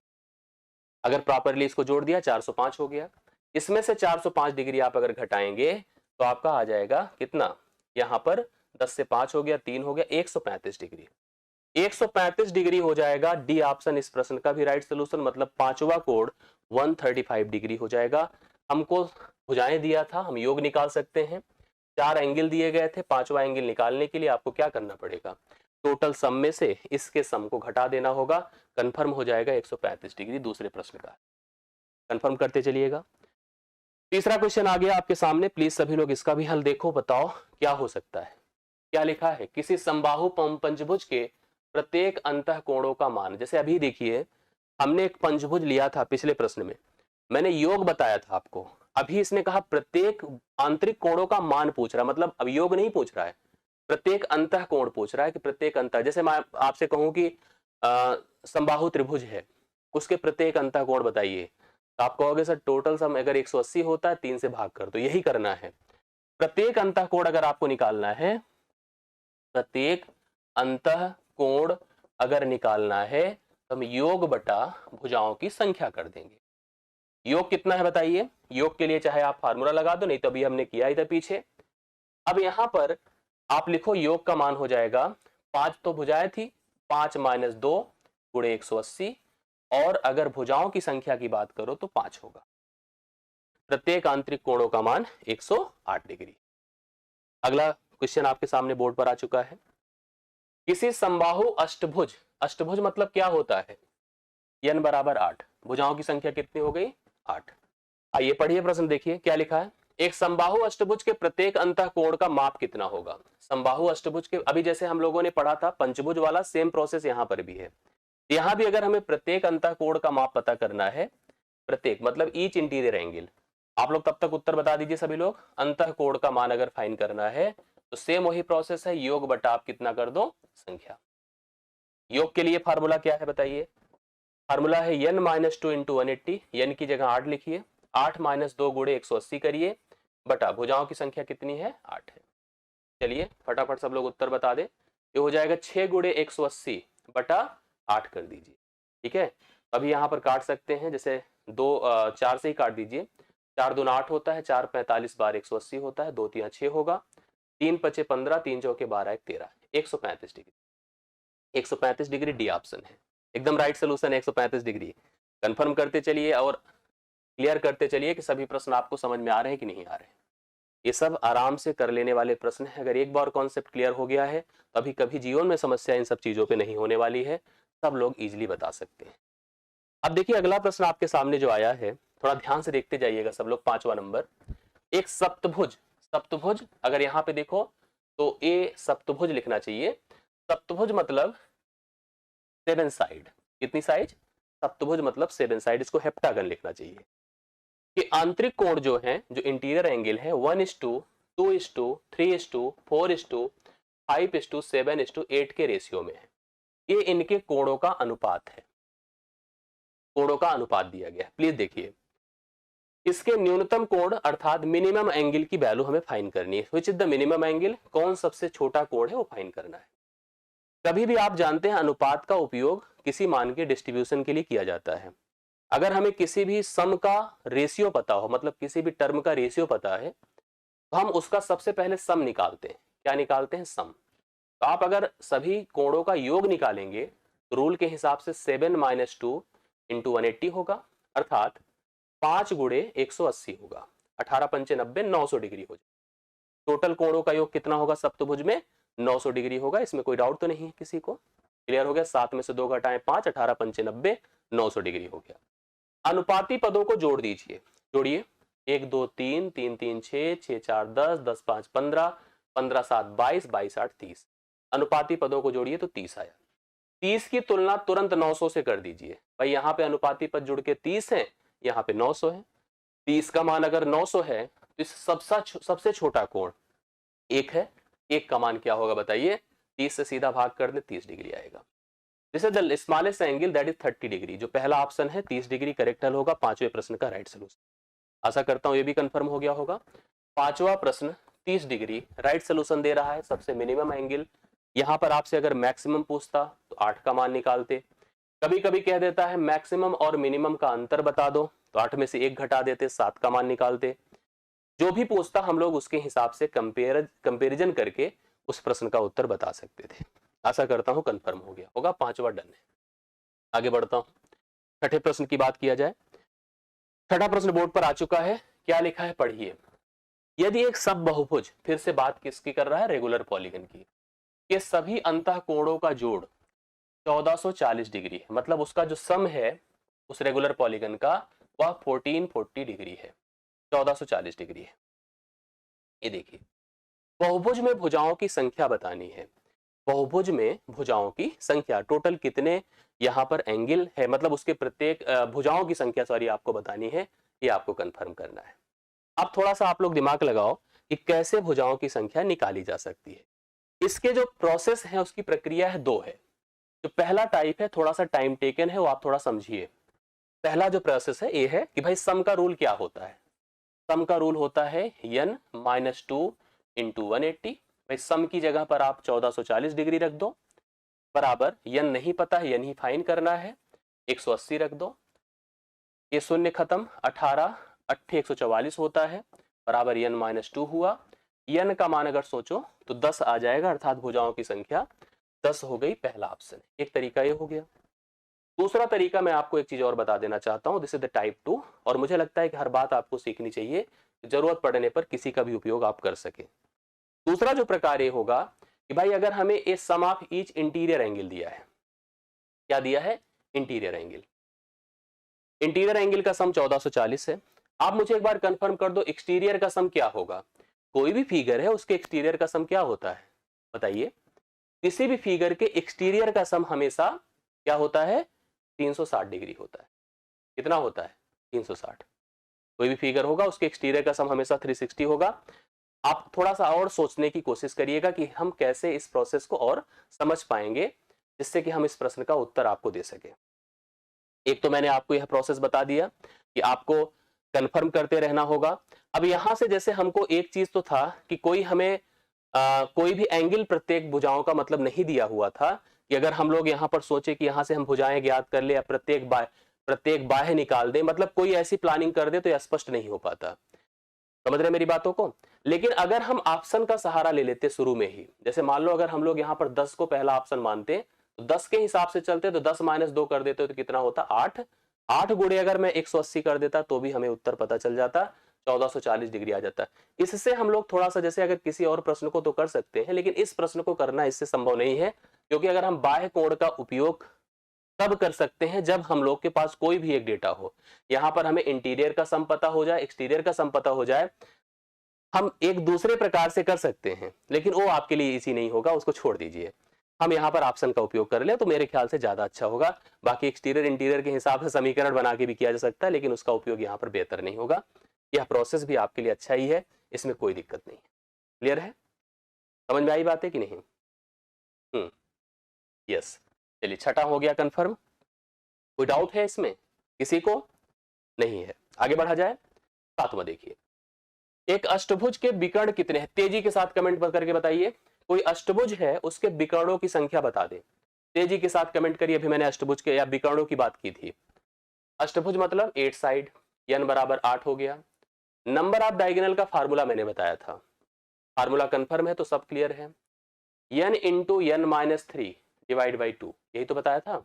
अगर प्रॉपरली इसको जोड़ दिया 405 हो गया। इसमें से 405 डिग्री आप अगर घटाएंगे तो आपका आ जाएगा कितना, यहां पर 10 से 5 हो गया, 3 हो गया, 135 डिग्री। 135 डिग्री हो जाएगा डी ऑप्शन इस प्रश्न का भी राइट सोल्यूशन। मतलब पांचवा कोण 135 डिग्री हो जाएगा। हमको भुजाएं दिया था, हम योग निकाल सकते हैं। 4 एंगल दिए गए थे, पांचवा एंगल निकालने के लिए आपको क्या करना पड़ेगा, टोटल सम में से इसके सम को घटा देना होगा, कंफर्म हो जाएगा 135 डिग्री। दूसरे प्रश्न का कंफर्म करते चलिएगा। तीसरा क्वेश्चन आ गया आपके सामने, प्लीज सभी लोग इसका भी हल देखो, बताओ क्या हो सकता है। क्या लिखा है, किसी समबाहु पंचभुज के प्रत्येक अंतः कोणों का मान। जैसे अभी देखिए हमने एक पंचभुज लिया था, पिछले प्रश्न में मैंने योग बताया था आपको, अभी इसने कहा प्रत्येक आंतरिक कोणों का मान पूछ रहा है, मतलब अब योग नहीं पूछ रहा है, प्रत्येक अंतः कोण पूछ रहा है कि प्रत्येक अंतः। जैसे मैं आपसे कहूं कि समबाहु त्रिभुज है, उसके प्रत्येक अंतः कोण बताइए, तो आप कहोगे सर टोटल सम अगर 180 होता है 3 से भाग कर दो, यही करना है। प्रत्येक अंतः कोण अगर आपको निकालना है, प्रत्येक अंतः कोण अगर निकालना है तो हम योग बटा भुजाओं की संख्या कर देंगे। योग कितना है बताइए? योग के लिए चाहे आप फार्मूला लगा दो, नहीं तो अभी हमने किया इधर पीछे। अब यहां पर आप लिखो योग का मान हो जाएगा 5 तो भुजाएं थी, 5 माइनस 2 गुणे 180, और अगर भुजाओं की संख्या की बात करो तो 5 होगा। प्रत्येक आंतरिक कोणों का मान 108 डिग्री। अगला क्वेश्चन आपके सामने बोर्ड पर आ चुका है। किसी समबाहु अष्टभुज, अष्टभुज मतलब क्या होता है? n बराबर 8, भुजाओं की संख्या कितनी हो गई? 8। आइए पढ़िए प्रश्न, देखिए क्या लिखा है। एक समबाहु अष्टभुज के प्रत्येक अंतः कोण का माप कितना होगा? समबाहु अष्टभुज के, अभी जैसे हम लोगों ने पढ़ा था पंचभुज वाला, सेम प्रोसेस यहां पर भी है। यहां भी अगर हमें प्रत्येक अंतः कोण का माप पता करना है, प्रत्येक मतलब ईच इंटीरियर एंगल, आप लोग तब तक उत्तर बता दीजिए सभी लोग। अंतः कोण का मान अगर फाइंड करना है तो सेम वही प्रोसेस है, योग बटा आप कितना कर दो? संख्या। योग के लिए फार्मूला क्या है बताइए? फार्मूला है n माइनस 2 इंटू 180, n की जगह 8 लिखिए, 8 माइनस 2 गुणे 180 करिए, बटा भुजाओं की संख्या कितनी है? 8 है। चलिए फटाफट सब लोग उत्तर बता दे। ये हो जाएगा 6 गुणे 180 बटा 8 कर दीजिए। ठीक है, अभी यहाँ पर काट सकते हैं, जैसे 4 से ही काट दीजिए। 4 दूना 8 होता है, 4 45 बार 180 होता है, 2 3 6 होगा, 3 पचे 15, 3 चौके 12 1 13, 135 डिग्री। 135 डिग्री डी ऑप्शन है, एकदम राइट सोल्यूशन। 135 डिग्री कंफर्म करते चलिए और क्लियर करते चलिए कि सभी प्रश्न आपको समझ में आ रहे हैं कि नहीं आ रहे हैं। ये सब आराम से कर लेने वाले प्रश्न है। अगर एक बार कॉन्सेप्ट क्लियर हो गया है तो अभी कभी जीवन में समस्या इन सब चीजों पे नहीं होने वाली है, सब लोग इजीली बता सकते हैं। अब देखिए अगला प्रश्न आपके सामने जो आया है, थोड़ा ध्यान से देखते जाइएगा सब लोग। 5वां नंबर, एक सप्तभुज, सप्तभुज अगर यहाँ पे देखो तो ए सप्तभुज लिखना चाहिए। सप्तभुज मतलब 7 साइड, कितनी साइड? सप्तभुज मतलब 7 साइड, इसको हेप्टागन लिखना चाहिए। कि आंतरिक कोण जो है, जो इंटीरियर एंगल है, 1:2, 2:3, 4:4, 5:7, 8 के रेशियो में है। ये इनके कोणों का अनुपात है, कोणों का अनुपात दिया गया है। प्लीज देखिए, इसके न्यूनतम कोण अर्थात मिनिमम एंगल की वैल्यू हमें फाइंड करनी है। Which is the minimum angle, कौन सबसे छोटा कोण है वो फाइंड करना है। कभी भी आप जानते हैं अनुपात का उपयोग किसी मान के डिस्ट्रीब्यूशन के लिए किया जाता है। अगर हमें किसी भी सम का रेशियो पता हो, मतलब किसी भी टर्म का रेशियो पता है, तो हम उसका सबसे पहले सम निकालते हैं। क्या निकालते हैं? सम। तो आप अगर सभी कोणों का योग निकालेंगे तो रूल के हिसाब से 7 माइनस 2 इंटू 180 होगा, अर्थात 5 गुणे 180 होगा, 18 पंचे 90, 900 डिग्री हो जाए। टोटल कोणों का योग कितना होगा सप्तभुज में? 900 डिग्री होगा, इसमें कोई डाउट तो नहीं है किसी को? क्लियर हो गया? 7 में से 2 घटाएं 5, 18 पंचे 90, 900 डिग्री हो गया। अनुपाती पदों को जोड़ दीजिए, जोड़िए। 1 2 3, 3 3 6, 6 4 10, 10 5 15, 15 7 22, 22 8 30। अनुपाती पदों को जोड़िए तो 30 आया। 30 की तुलना तुरंत 900 से कर दीजिए। भाई यहाँ पे अनुपाती पद जुड़ के 30 है, यहाँ पे 900 है। 30 का मान अगर 900 है तो इस सबसे छोटा कोण 1 है। 1 का मान क्या होगा बताइए? 30 से सीधा भाग कर दे, 30 डिग्री आएगा। This is the smallest angle, that is 30 degree. जो पहला ऑप्शन है 30 डिग्री करेक्ट हल होगा, 5वें प्रश्न का राइट सोल्यूशन। आशा करता हूं ये भी कंफर्म हो गया होगा। 5वां प्रश्न 30 डिग्री राइट सोल्यूशन दे रहा है, सबसे मिनिमम एंगल। यहां पर आपसे अगर मैक्सिमम पूछता तो 8 का मान निकालते। कभी कभी कह देता है मैक्सिमम और मिनिमम का अंतर बता दो, तो 8 में से 1 घटा देते, 7 का मान निकालते। जो भी पूछता हम लोग उसके हिसाब से कंपेरिजन करके उस प्रश्न का उत्तर बता सकते थे। आशा करता हूं कंफर्म हो गया होगा। 5वां डन है। आगे बढ़ता हूं, छठे प्रश्न की बात किया जाए। छठा प्रश्न बोर्ड पर आ चुका है, क्या लिखा है पढ़िए। यदि एक सब बहुभुज, फिर से बात किसकी कर रहा है? रेगुलर पॉलीगन की, के सभी अंतः कोणों का जोड़ 1440 डिग्री है, मतलब उसका जो सम है उस रेगुलर पॉलीगन का वह 1440 डिग्री है, 1440 डिग्री है। ये देखिए, बहुभुज में भुजाओं की संख्या बतानी है। बहुभुज में भुजाओं की संख्या, टोटल कितने यहाँ पर एंगल है, मतलब उसके प्रत्येक भुजाओं की संख्या सॉरी आपको बतानी है, ये आपको कंफर्म करना है। अब थोड़ा सा आप लोग दिमाग लगाओ कि कैसे भुजाओं की संख्या निकाली जा सकती है। इसके जो प्रोसेस है, उसकी प्रक्रिया है, 2 है। जो पहला टाइप है थोड़ा सा टाइम टेकन है, वो आप थोड़ा समझिए। पहला जो प्रोसेस है ये है कि भाई सम का रूल क्या होता है? सम का रूल होता है n माइनस 2 इंटू 180। भाई सम की जगह पर आप 1440 डिग्री रख दो, बराबर यन नहीं पता है, यन ही फाइन करना है, 180 रख दो, ये शून्य खत्म, 18 8 144 होता है, बराबर यन -2 हुआ। यन का मान अगर सोचो तो 10 आ जाएगा, अर्थात भुजाओं की संख्या 10 हो गई, पहला ऑप्शन। एक तरीका ये हो गया। दूसरा तरीका मैं आपको एक चीज और बता देना चाहता हूं, दिस इज द टाइप 2, और मुझे लगता है कि हर बात आपको सीखनी चाहिए, जरूरत पड़ने पर किसी का भी उपयोग आप कर सके। दूसरा जो प्रकार ये होगा कि भाई अगर हमें ए सम ऑफ ईच इंटीरियर एंगल दिया है, क्या दिया है? Interior angle. इंटीरियर एंगल का सम 1440 है। आप मुझे एक बार कंफर्म कर दो एक्सटीरियर का सम क्या होगा? कोई भी फिगर है उसके एक्सटीरियर का सम क्या होता है बताइए? किसी भी फिगर के एक्सटीरियर का सम हमेशा क्या होता है? 360 डिग्री होता है। कितना होता है? 360। कोई भी फिगर होगा उसके एक्सटीरियर का सम हमेशा 360 होगा। आप थोड़ा सा और सोचने की कोशिश करिएगा कि हम कैसे इस प्रोसेस को और समझ पाएंगे, जिससे कि हम इस प्रश्न का उत्तर आपको दे सके। एक तो मैंने आपको यह प्रोसेस बता दिया कि आपको कंफर्म करते रहना होगा। अब यहां से जैसे हमको एक चीज तो था कि कोई हमें कोई भी एंगल प्रत्येक भुजाओं का मतलब नहीं दिया हुआ था, कि अगर हम लोग यहां पर सोचे कि यहां से हम भुजाएं ज्ञात कर ले या प्रत्येक बाह्य निकाल दे, मतलब कोई ऐसी प्लानिंग कर दे तो यह स्पष्ट नहीं हो पाता। समझ रहे मेरी बातों को? लेकिन अगर हम ऑप्शन का सहारा ले लेते शुरू में ही, जैसे मान लो अगर हम लोग यहाँ पर 10 को पहला ऑप्शन मानते तो 10 के हिसाब से चलते तो 10 - 2 कर देते तो कितना होता? 8। 8 गुणे अगर मैं 180 कर देता तो भी हमें उत्तर पता चल जाता, 1440 डिग्री आ जाता। इससे हम लोग थोड़ा सा, जैसे अगर किसी और प्रश्न को तो कर सकते हैं, लेकिन इस प्रश्न को करना इससे संभव नहीं है, क्योंकि अगर हम बाह्य कोण का उपयोग तब कर सकते हैं जब हम लोग के पास कोई भी एक डेटा हो। यहां पर हमें इंटीरियर का सम पता हो जाए, एक्सटीरियर का सम पता हो जाए, हम एक दूसरे प्रकार से कर सकते हैं, लेकिन वो आपके लिए इजी नहीं होगा, उसको छोड़ दीजिए। हम यहाँ पर ऑप्शन का उपयोग कर ले तो मेरे ख्याल से ज्यादा अच्छा होगा। बाकी एक्सटीरियर इंटीरियर के हिसाब से समीकरण बना के भी किया जा सकता है, लेकिन उसका उपयोग यहाँ पर बेहतर नहीं होगा। यह प्रोसेस भी आपके लिए अच्छा ही है, इसमें कोई दिक्कत नहीं है। क्लियर है? समझ में आई बात है कि नहीं? यस। चलिए, छठा हो गया कंफर्म। कोई डाउट है इसमें किसी को? नहीं है। आगे बढ़ा जाए। सातवां देखिए, एक अष्टभुज के विकर्ण कितने हैं? तेजी के साथ कमेंट करके बताइए। कोई अष्टभुज है उसके विकर्णों की संख्या बता दे। तेजी के साथ कमेंट करिए। अभी मैंने अष्टभुज के या विकर्णों की बात की थी। अष्टभुज मतलब 8 साइड, n बराबर 8 हो गया। नंबर ऑफ डायगोनल का फार्मूला मैंने बताया था। फार्मूला कंफर्म है तो सब क्लियर है। n into n - 3 divide by 2, यही तो बताया था।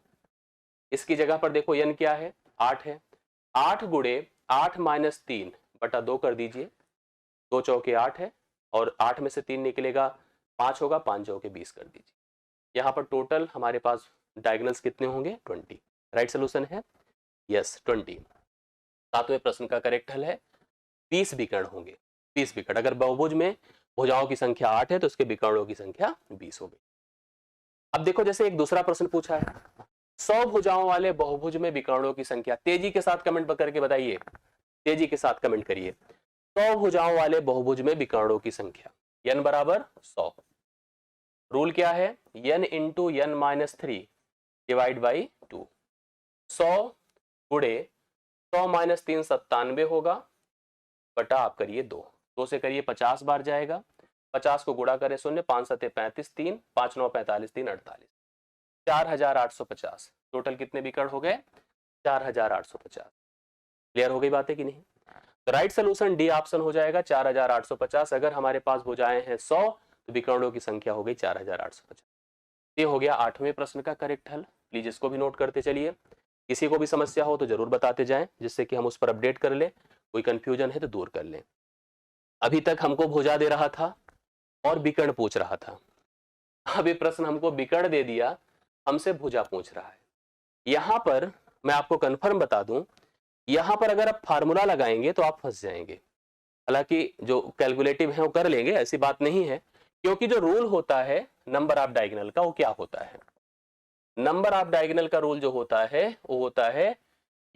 इसकी जगह पर देखो n क्या है? 8 है। 8 गुणे 8 - 3 बटा 2 कर दीजिए। 2 चौके 8 है, और 8 में से 3 निकलेगा 5 होगा, 5 चौके 20 कर दीजिए। यहाँ पर टोटल हमारे पास डायगोनल्स कितने होंगे? 20। राइट सोल्यूशन है यस 20। सातवें प्रश्न का करेक्ट हल है 20 विकर्ण होंगे। 20 विकर्ण। अगर बहुभुज में भुजाओं की संख्या 8 है तो उसके विकर्णों की संख्या 20 हो गई। अब देखो, जैसे एक दूसरा प्रश्न पूछा है, 100 भुजाओं वाले बहुभुज में विकर्णों की संख्या। तेजी के साथ कमेंट करके बताइए। तेजी के साथ कमेंट करिए। 100 भुजाओं वाले बहुभुज में विकर्णों की संख्या, n बराबर 100। रूल क्या है? n into n - 3 divide by 2। 100 गुणे 100 - 3 97 होगा, बटा आप करिए 2। 2 से करिए 50 बार जाएगा। 50 को गुणा करें 0, 5 7 35, 3 5 9 45, 3 48, 4850। टोटल कितने विकर्ण हो गए? 4850। क्लियर हो गई बातें कि नहीं? तो राइट सोल्यूशन डी ऑप्शन हो जाएगा 4850। अगर हमारे पास भुजाएं हैं 100 तो विकर्णों की संख्या हो गई 4850। ये हो गया 8वें प्रश्न का करेक्ट हल। प्लीज इसको भी नोट करते चलिए। किसी को भी समस्या हो तो जरूर बताते जाएं, जिससे कि हम उस पर अपडेट कर ले। कोई कंफ्यूजन है तो दूर कर लें। अभी तक हमको भुजा दे रहा था और विकर्ण पूछ रहा था। अभी प्रश्न हमको विकर्ण दे दिया, हमसे भुजा पूछ रहा है। यहां पर मैं आपको कंफर्म बता दूं, यहां पर अगर आप फार्मूला लगाएंगे तो आप फंस जाएंगे। हालांकि जो कैलकुलेटिव है वो कर लेंगे, ऐसी बात नहीं है, क्योंकि जो रूल होता है नंबर ऑफ डायगोनल का, वो क्या होता है? नंबर ऑफ डायगोनल का रूल जो होता है वो होता है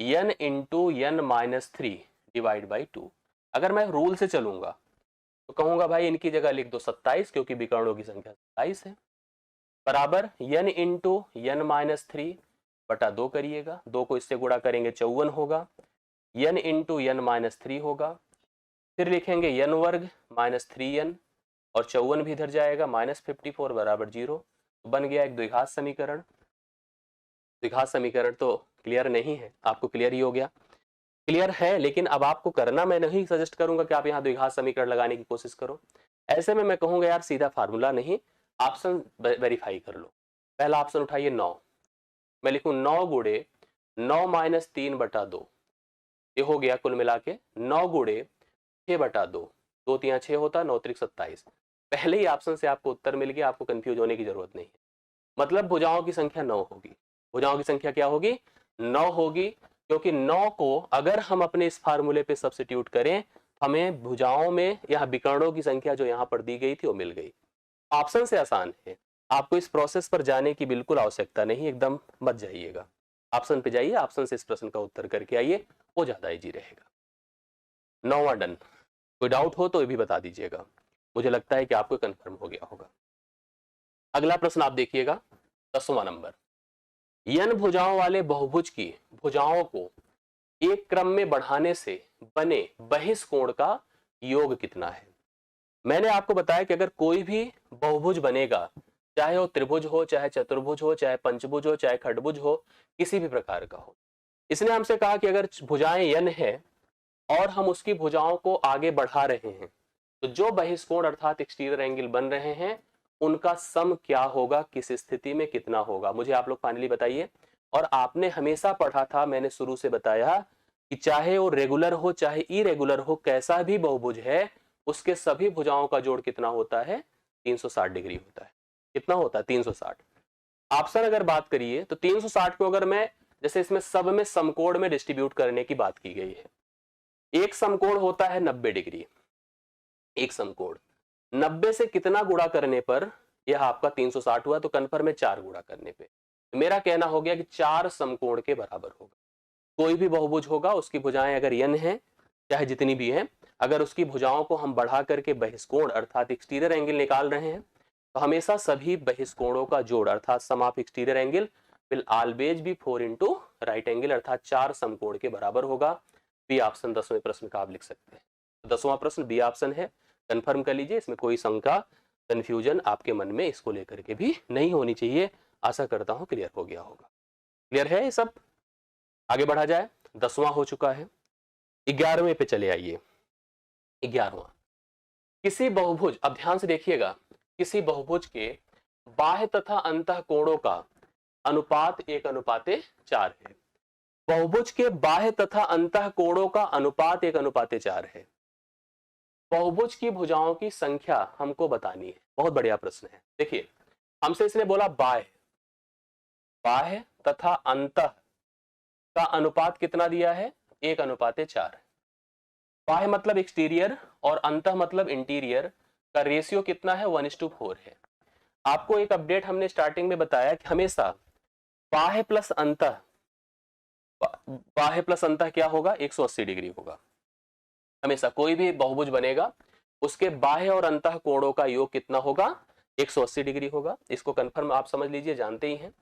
n into n - 3 divide by 2। अगर मैं रूल से चलूंगा तो कहूंगा भाई इनकी जगह लिख दो 27, क्योंकि विकर्णों की संख्या 27 है, बराबर n इंटू n - 3 बटा 2 करिएगा। 2 को इससे गुणा करेंगे 54 होगा। n इंटू n - 3 होगा। फिर लिखेंगे n वर्ग - 3n, और 54 भी इधर जाएगा, -54 बराबर 0। बन गया एक द्विघात समीकरण। द्विघात समीकरण तो क्लियर नहीं है, आपको क्लियर ही हो गया, क्लियर है, लेकिन अब आपको करना, मैं नहीं सजेस्ट करूंगा कि आप यहाँ द्विघात समीकरण लगाने की कोशिश करो। ऐसे में मैं कहूंगा यार सीधा फार्मूला नहीं, ऑप्शन वेरीफाई कर लो। पहला ऑप्शन उठाइए 9, मैं लिखूं 9 गुणे 9 माइनस 3/2, ये हो गया कुल मिला के 9 गुणे 6/2, 2 3 6 होता, 9 3 27। पहले ही ऑप्शन से आपको उत्तर मिल गया, आपको कंफ्यूज होने की जरूरत नहीं है। मतलब भुजाओं की संख्या 9 होगी। भुजाओं की संख्या क्या होगी? 9 होगी, क्योंकि 9 को अगर हम अपने इस फार्मूले पे सब्स्टिट्यूट करें, हमें भुजाओं में या विकर्णों की संख्या जो यहां पर दी गई थी वो मिल गई। ऑप्शन से आसान है, आपको इस प्रोसेस पर जाने की बिल्कुल आवश्यकता नहीं, एकदम मत जाइएगा, ऑप्शन पे जाइए, ऑप्शन से इस प्रश्न का उत्तर करके आइए, वो ज्यादा इजी रहेगा। 9वां डन। कोई डाउट हो तो ये भी बता दीजिएगा, मुझे लगता है कि आपको कंफर्म हो गया होगा। अगला प्रश्न आप देखिएगा, 10वां नंबर। n भुजाओं वाले बहुभुज की भुजाओं को एक क्रम में बढ़ाने से बने बहिष्कोण का योग कितना है? मैंने आपको बताया कि अगर कोई भी बहुभुज बनेगा, चाहे वो त्रिभुज हो, चाहे चतुर्भुज हो, चाहे पंचभुज हो, चाहे खडभुज हो, किसी भी प्रकार का हो, इसने हमसे कहा कि अगर भुजाएं n है और हम उसकी भुजाओं को आगे बढ़ा रहे हैं, तो जो बहिष्कोण अर्थात एक्सटीरियर एंगल बन रहे हैं, उनका सम क्या होगा, किस स्थिति में कितना होगा, मुझे आप लोग फाइनली बताइए। और आपने हमेशा पढ़ा था, मैंने शुरू से बताया कि चाहे वो रेगुलर हो चाहे इरेगुलर हो, कैसा भी बहुभुज है, उसके सभी भुजाओं का जोड़ कितना होता है? 360 डिग्री होता है। कितना होता है? 360। ऑप्शन अगर बात करिए तो 360 को अगर मैं, जैसे इसमें सब में समकोण में डिस्ट्रीब्यूट करने की बात की गई है, एक समकोण होता है 90 डिग्री, एक समकोण 90 से कितना गुणा करने पर यह आपका 360 हुआ? तो कन्फर्म है 4 गुणा करने पे। तो मेरा कहना हो गया कि 4 समकोण के बराबर होगा। कोई भी बहुभुज होगा, उसकी भुजाएं अगर n है, चाहे जितनी भी हैं, अगर उसकी भुजाओं को हम बढ़ा करके बहिष्कोण अर्थात एक्सटीरियर एंगल निकाल रहे हैं, तो हमेशा सभी बहिष्कोणों का जोड़ अर्थात sum of exterior angle will always be 4 into right angle, अर्थात 4 समकोण के बराबर होगा। बी ऑप्शन 10वें प्रश्न का आप लिख सकते हैं। 10वां प्रश्न बी ऑप्शन है, कंफर्म कर लीजिए, इसमें कोई शंका कंफ्यूजन आपके मन में इसको लेकर के भी नहीं होनी चाहिए। आशा करता हूं क्लियर हो गया होगा। क्लियर है ये सब? आगे बढ़ा जाए, 10वां हो चुका है, 11वें पे चले आइए। 11वां, किसी बहुभुज, अब ध्यान से देखिएगा, किसी बहुभुज के बाह्य तथा अंतः कोणों का अनुपात 1:4 है। बहुभुज के बाह्य तथा अंतः कोणों का अनुपात 1:4 है। बहुभुज की भुजाओं की संख्या हमको बतानी है। बहुत बढ़िया प्रश्न है। देखिए, हमसे इसने बोला बाह्य, बाह्य तथा अंतः का अनुपात कितना दिया है? 1:4। बाह्य मतलब एक्सटीरियर और अंतः मतलब इंटीरियर का रेशियो कितना है? 1:4 है। आपको एक अपडेट हमने स्टार्टिंग में बताया कि हमेशा बाह्य प्लस अंतः, बाह्य प्लस अंतः क्या होगा? 180 डिग्री होगा। हमेशा कोई भी बहुभुज बनेगा, उसके बाह्य और अंतः कोणों का योग कितना होगा? 180 डिग्री होगा। इसको कंफर्म आप समझ लीजिए, जानते ही हैं।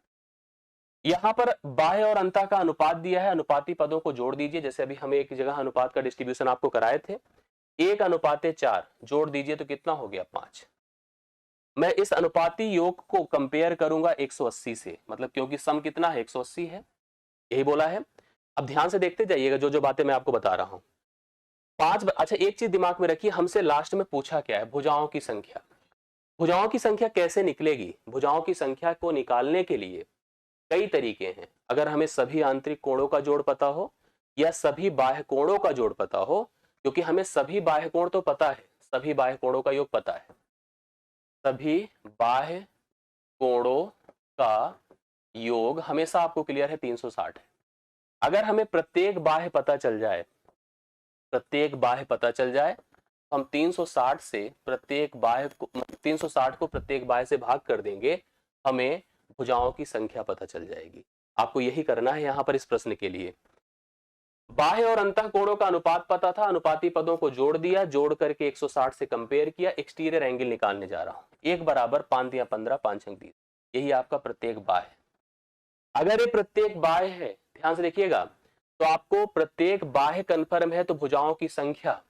यहां पर बाह्य और अंतः का अनुपात दिया है, अनुपाती पदों को जोड़ दीजिए। जैसे अभी हम एक जगह अनुपात का डिस्ट्रीब्यूशन आपको कराए थे, 1:4 जोड़ दीजिए तो कितना हो गया? 5। मैं इस अनुपाती योग को कंपेयर करूंगा 180 से, मतलब क्योंकि सम कितना है? 180 है, यही बोला है। अब ध्यान से देखते जाइएगा जो जो बातें मैं आपको बता रहा हूं। 5। अच्छा, एक चीज दिमाग में रखिए, हमसे लास्ट में पूछा क्या है? भुजाओं की संख्या। भुजाओं की संख्या कैसे निकलेगी? भुजाओं की संख्या को निकालने के लिए कई तरीके हैं। अगर हमें सभी आंतरिक कोणों का जोड़ पता हो या सभी बाह्य कोणों का जोड़ पता हो, क्योंकि हमें सभी बाह्य कोण तो पता है, सभी बाह्य कोणों का योग पता है, सभी बाह्य कोणों का योग हमेशा आपको क्लियर है 360 है। अगर हमें प्रत्येक बाह्य पता चल जाए, प्रत्येक बाह्य पता चल जाए, हम 360 से प्रत्येक बाह्य को, 360 को प्रत्येक बाह्य से भाग कर देंगे, हमें भुजाओं की संख्या पता चल जाएगी। आपको यही करना है यहां पर इस प्रश्न के लिए। बाह्य और अंतः कोणों का अनुपात पता था, अनुपाती पदों को जोड़ दिया, जोड़ करके 160 से कंपेयर किया, एक्सटीरियर एंगल निकालने जा रहा हूं। 1 बराबर 5 या 15, 5 अंक 20, यही आपका प्रत्येक बाह्य। अगर ये प्रत्येक बाह्य है, ध्यान से देखिएगा, तो आपको प्रत्येक बाह्य कंफर्म है, तो भुजाओं की संख्या,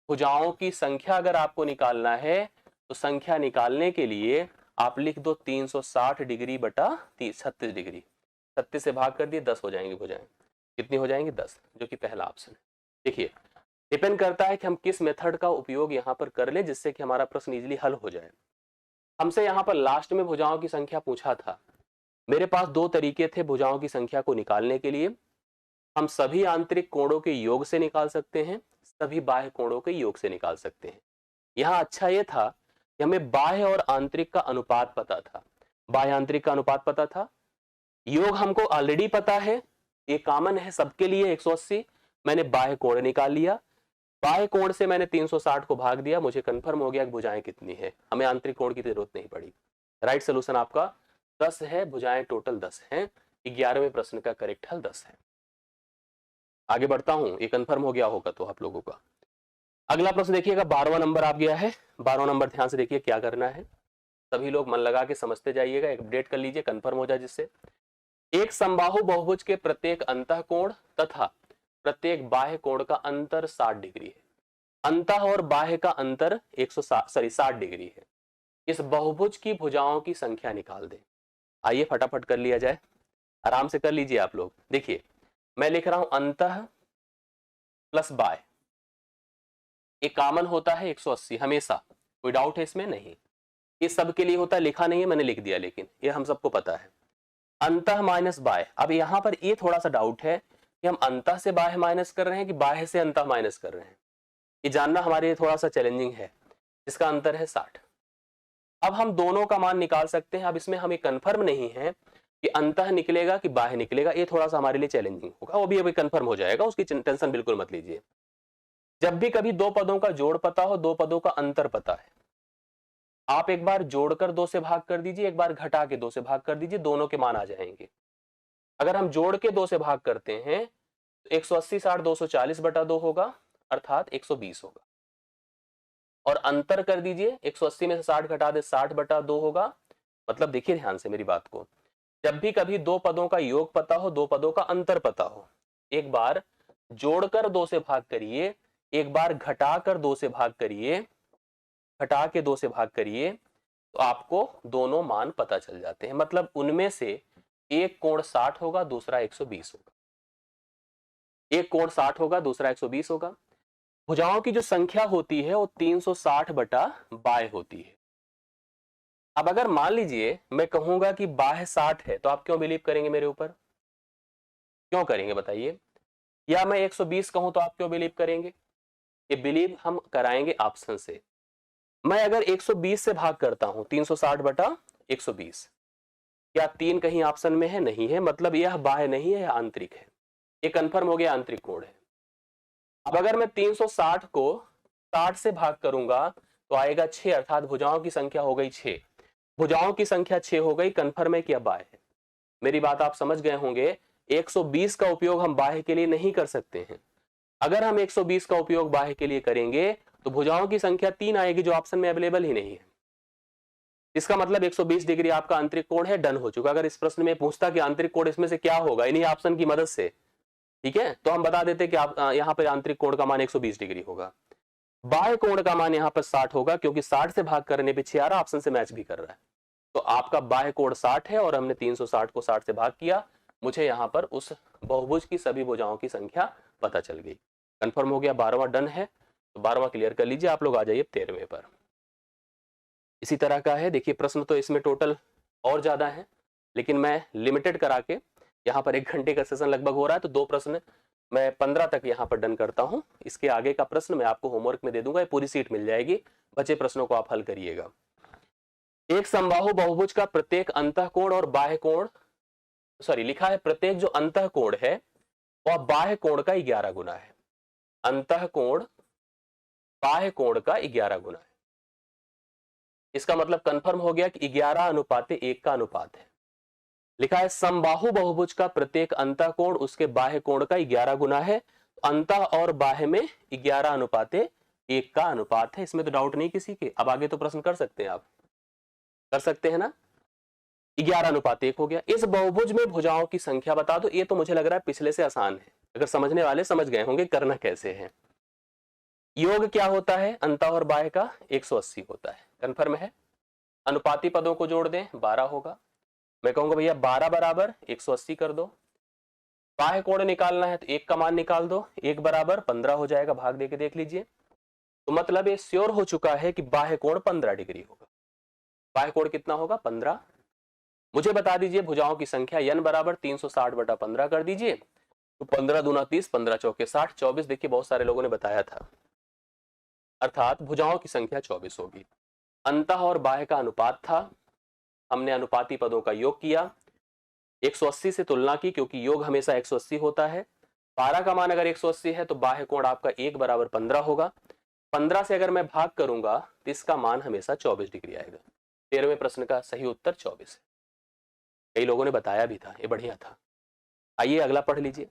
भुजाओं की संख्या अगर आपको निकालना है, तो संख्या निकालने के लिए आप लिख दो 360 डिग्री बटा 36 डिग्री, 36 से भाग कर दिए 10 हो जाएंगी भुजाएं। कितनी हो जाएंगी? 10, जो कि पहला ऑप्शन है। देखिए डिपेंड करता है कि हम किस मेथड का उपयोग यहाँ पर कर ले जिससे कि हमारा प्रश्न इजीली हल हो जाए। हमसे यहाँ पर लास्ट में भुजाओं की संख्या पूछा था। मेरे पास दो तरीके थे भुजाओं की संख्या को निकालने के लिए। हम सभी आंतरिक कोणों के योग से निकाल सकते हैं, सभी बाह्य कोणों के योग से निकाल सकते हैं। यहाँ अच्छा ये था कि हमें बाह्य और आंतरिक का अनुपात पता था, बाह्य आंतरिक का अनुपात पता था। योग हमको ऑलरेडी पता है, ये कॉमन है सबके लिए 180। मैंने बाह्य कोण निकाल लिया, बाह्य कोण से मैंने 360 को भाग दिया, मुझे कंफर्म हो गया कि भुजाएं कितनी है, हमें आंतरिक कोण की जरूरत नहीं पड़ी। राइट सोल्यूशन आपका 10 है, भुजाएं टोटल 10 हैं। 11वें प्रश्न का करेक्ट हल 10 है। आगे बढ़ता हूं, ये कंफर्म हो गया होगा तो आप लोगों का। अगला प्रश्न देखिएगा, 12वां नंबर आप गया है। 12वां नंबर ध्यान से देखिए क्या करना है, सभी लोग मन लगा के समझते जाइएगा, एक अपडेट कर लीजिए, कंफर्म हो जाए जिससे। एक समबाहु बहुभुज के प्रत्येक अंतःकोण तथा प्रत्येक बाह्य कोण का अंतर 60 डिग्री है। अंतः और बाह्य का अंतर 60 डिग्री है। इस बहुभुज की भुजाओं की संख्या निकाल दें। आइए फटाफट कर लिया जाए, आराम से कर लीजिए आप लोग। देखिए मैं लिख रहा हूं अंतः प्लस बाह्य, एक कॉमन होता है 180 हमेशा, कोई डाउट है इसमें? नहीं। ये सबके लिए होता है, लिखा नहीं है मैंने, लिख दिया, लेकिन ये हम सबको पता है। अंतः माइनस बाह्य, अब यहां पर ये थोड़ा सा डाउट है कि हम अंतः से बाह्य माइनस कर रहे हैं कि बाह्य से अंतः माइनस कर रहे हैं, ये जानना हमारे लिए थोड़ा सा चैलेंजिंग है। इसका अंतर है 60। अब हम दोनों का मान निकाल सकते हैं। अब इसमें हमें कंफर्म नहीं है कि अंतः निकलेगा कि बाह्य निकलेगा, ये थोड़ा सा हमारे लिए चैलेंजिंग होगा, वो भी अभी कंफर्म हो जाएगा, उसकी टेंशन बिल्कुल मत लीजिए। जब भी कभी दो पदों का जोड़ पता हो, दो पदों का अंतर पता है, आप एक बार जोड़कर 2 से भाग कर दीजिए, एक बार घटा के 2 से भाग कर दीजिए, दोनों के मान आ जाएंगे। अगर हम जोड़ के 2 से भाग करते हैं तो 180 60 240 बटा 2 होगा, अर्थात 120 होगा। और अंतर कर दीजिए, 180 में से 60 घटा दे 60 बटा 2 होगा। मतलब देखिए ध्यान से मेरी बात को, जब भी कभी दो पदों का योग पता हो, दो पदों का अंतर पता हो, एक बार जोड़कर 2 से भाग करिए, एक बार घटाकर 2 से भाग करिए, घटा के 2 से भाग करिए, तो आपको दोनों मान पता चल जाते हैं। मतलब उनमें से एक कोण 60 होगा, दूसरा 120 होगा। एक कोण 60 होगा, दूसरा 120 होगा। भुजाओं की जो संख्या होती है वो 360 बटा बाह्य होती है। अब अगर मान लीजिए मैं कहूंगा कि बाह्य 60 है, तो आप क्यों बिलीव करेंगे मेरे ऊपर? क्यों करेंगे बताइए? या मैं 120 कहूं तो आप क्यों बिलीव करेंगे? ये बिलीव हम कराएंगे ऑप्शन से। मैं अगर 120 से भाग करता हूं, 360 बटा 120, क्या 3 कहीं ऑप्शन में है? नहीं है, मतलब यह बाह्य नहीं है, यह आंतरिक है। ये कंफर्म हो गया आंतरिक कोण है। अब अगर मैं 360 को 60 से भाग करूंगा तो आएगा 6, अर्थात भुजाओं की संख्या हो गई 6। भुजाओं की संख्या 6 हो गई, कंफर्म है कि अब बाह्य है। मेरी बात आप समझ गए होंगे। 120 का उपयोग हम बाह्य के लिए नहीं कर सकते हैं। अगर हम 120 का उपयोग बाह्य के लिए करेंगे तो भुजाओं की संख्या 3 आएगी, जो ऑप्शन में अवेलेबल ही नहीं है। इसका मतलब 120 डिग्री आपका आंतरिक कोण है, डन हो चुका। अगर इस प्रश्न में पूछता कि आंतरिक कोण इसमें से क्या होगा, इन्हीं ऑप्शन की मदद से, ठीक है, तो हम बता देते कि आप यहाँ पर आंतरिक कोण का मान 120 डिग्री होगा। बाह्य कोण का मान यहाँ पर 60 होगा, क्योंकि 60 से भाग करने पे 6 आ रहा, ऑप्शन से मैच भी कर रहा है। तो आपका बाह्य कोण 60 है और हमने 360 को 60 से भाग किया, मुझे यहाँ पर उस बहुभुज की सभी भुजाओं की संख्या पता चल गई। कंफर्म हो गया, 12वां डन है। तो 12वां क्लियर कर लीजिए। आप लोग आ जाइए 13वें पर। इसी तरह का है, देखिए प्रश्न तो इसमें टोटल और ज्यादा है, लेकिन मैं लिमिटेड करा के, यहाँ पर 1 घंटे का सेशन लगभग हो रहा है, तो 2 प्रश्न मैं 15 तक यहाँ पर डन करता हूँ। इसके आगे का प्रश्न मैं आपको होमवर्क में दे दूंगा, पूरी सीट मिल जाएगी, बचे प्रश्नों को आप हल करिएगा। एक समबाहु बहुभुज का प्रत्येक अंतःकोण और बाह्य कोण, लिखा है प्रत्येक जो अंतःकोण है वह बाह्य कोण का 11 गुना है। अंतःकोण बाह्य कोण का 11 गुना है। इसका मतलब कंफर्म हो गया कि 11:1 का अनुपात है। लिखा है समबाहु बहुभुज का प्रत्येक अंतःकोण उसके बाह्य कोण का 11 गुना है। अंतः और बाह्य में 11:1 का अनुपात है, इसमें तो डाउट नहीं किसी के। अब आगे तो प्रश्न कर सकते हैं, आप कर सकते हैं ना। 11:1 हो गया। इस बहुभुज में भुजाओं की संख्या बता दो। ये तो मुझे लग रहा है पिछले से आसान है, अगर समझने वाले समझ गए होंगे करना कैसे है। योग क्या होता है अंतः और बाह्य का? 180 होता है। कंफर्म है? अनुपाती पदों को जोड़ दें 12 होगा। मैं कहूंगा भैया 12 बराबर 180 कर दो। बाह्य कोण निकालना है तो एक का मान निकाल दो, 1 बराबर 15 हो जाएगा, भाग देके देख लीजिए। तो मतलब ये श्योर हो चुका है कि बाह्य कोण 15 डिग्री होगा। बाह्य कोण कितना होगा 15। मुझे बता दीजिए भुजाओं की संख्या n बराबर 360 बटा 15 कर दीजिए। तो 15 दूना 30, 15 चौके 60, 24 देखिए बहुत सारे लोगों ने बताया था, अर्थात भुजाओं की संख्या 24 होगी। अंतः और बाह्य का अनुपात था, हमने अनुपाती पदों का योग किया, 180 से तुलना की क्योंकि योग हमेशा 180 होता है। 12 का मान अगर 180 है तो बाह्य कोण आपका 1 बराबर 15 होगा। 15 से अगर मैं भाग करूंगा तो इसका मान हमेशा 24 डिग्री आएगा। 13वें प्रश्न का सही उत्तर 24 है। कई लोगों ने बताया भी था, ये बढ़िया था। आइए अगला पढ़ लीजिए।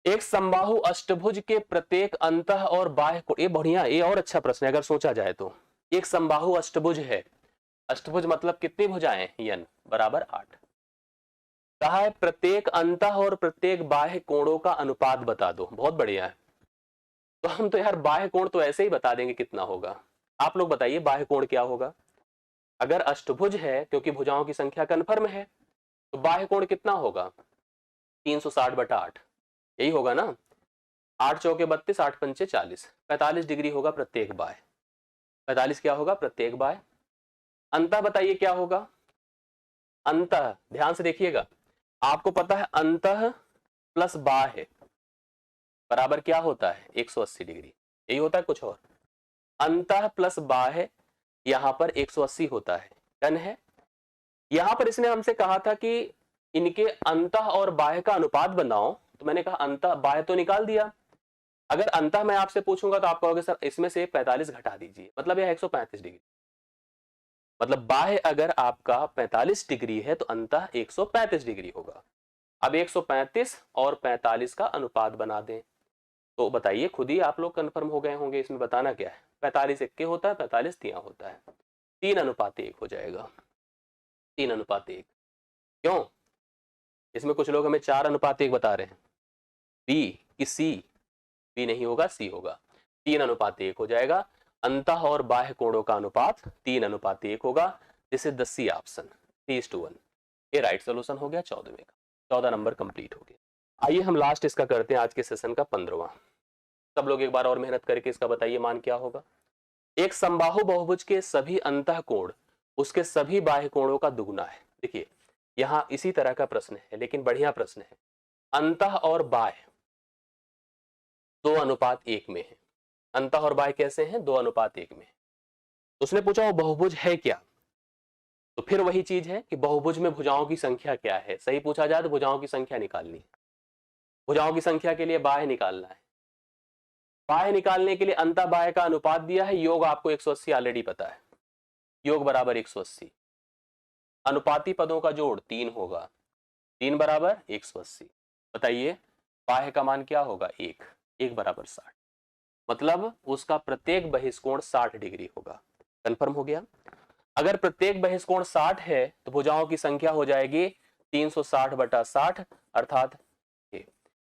एक समबाहु अष्टभुज के प्रत्येक अंतः और बाह्य कोण, ये बढ़िया, ये और अच्छा प्रश्न है अगर सोचा जाए तो। एक समबाहु अष्टभुज है, अष्टभुज मतलब कितनी भुजाएं, n बराबर 8। कहा है प्रत्येक अंतः और प्रत्येक बाह्य कोणों का अनुपात बता दो। बहुत बढ़िया है। तो हम तो यार बाह्य कोण तो ऐसे ही बता देंगे कितना होगा। आप लोग बताइए बाह्य कोण क्या होगा। अगर अष्टभुज है क्योंकि भुजाओं की संख्या कन्फर्म है तो बाह्य कोण कितना होगा 360 बटा 8, यही होगा ना। 8 चौके 32, 8 पंचे 40, 45 डिग्री होगा प्रत्येक बाह्य। 45 क्या होगा प्रत्येक बाह्य। अंतः बताइए क्या होगा। अंतः ध्यान से देखिएगा, आपको पता है अंतः प्लस बाह्य बराबर क्या होता है 180 डिग्री, यही होता है कुछ और। अंतः प्लस बाह्य यहां पर 180 होता है, डन है। यहां पर इसने हमसे कहा था कि इनके अंतः और बाह्य का अनुपात बनाओ, तो मैंने कहा अंतः बाह्य तो निकाल दिया। अगर अंतः मैं आपसे पूछूंगा तो आप कहोगे सर इसमें से 45 घटा दीजिए, मतलब यह 135 डिग्री। मतलब बाह्य अगर आपका 45 डिग्री है तो अंतः 135 डिग्री होगा। अब 135 और 45 का अनुपात बना दें तो बताइए, खुद ही आप लोग कंफर्म हो गए होंगे इसमें बताना क्या है। 45 इक्के होता है, 45 तिया होता है, 3:1 हो जाएगा। 3:1 क्यों, इसमें कुछ लोग हमें 4:1 बता रहे हैं। बी कि सी, बी नहीं होगा सी होगा, 3:1 हो जाएगा। अंतः और बाह्य कोणों का अनुपात 3:1 होगा, this is the c option 3:1। ये राइट सोल्यूशन हो गया 14वें का। 14 नंबर कंप्लीट हो गया। आइए हम लास्ट इसका करते हैं आज के सेशन का 15वां। सब लोग एक बार और मेहनत करके इसका बताइए मान क्या होगा। एक समबाहु बहुभुज के सभी अंतः कोण उसके सभी बाह्य कोणों का दुगुना है। देखिए यहां इसी तरह का प्रश्न है लेकिन बढ़िया प्रश्न है। अंतः और बाह्य 2:1 में है। अंतः और बाह्य कैसे हैं 2:1 में। उसने पूछा वो बहुभुज है क्या, तो फिर वही चीज है कि बहुभुज में भुजाओं की संख्या क्या है। सही पूछा जाए तो भुजाओं की संख्या निकालनी है। भुजाओं की संख्या के लिए बाह्य निकालना है। बाह्य निकालने के लिए अंतः बाह्य का अनुपात दिया है, योग आपको 180 ऑलरेडी पता है, योग बराबर 180। अनुपाती पदों का जोड़ 3 होगा, 3 बराबर 180। बताइए बाह्य का मान क्या होगा 1, 1 बराबर 60। मतलब उसका प्रत्येक बहिष्कोण 60 डिग्री होगा। कंफर्म हो गया। अगर प्रत्येक बहिष्कोण 60 है तो भुजाओं की संख्या हो जाएगी 360 बटा 60 अर्थात 6।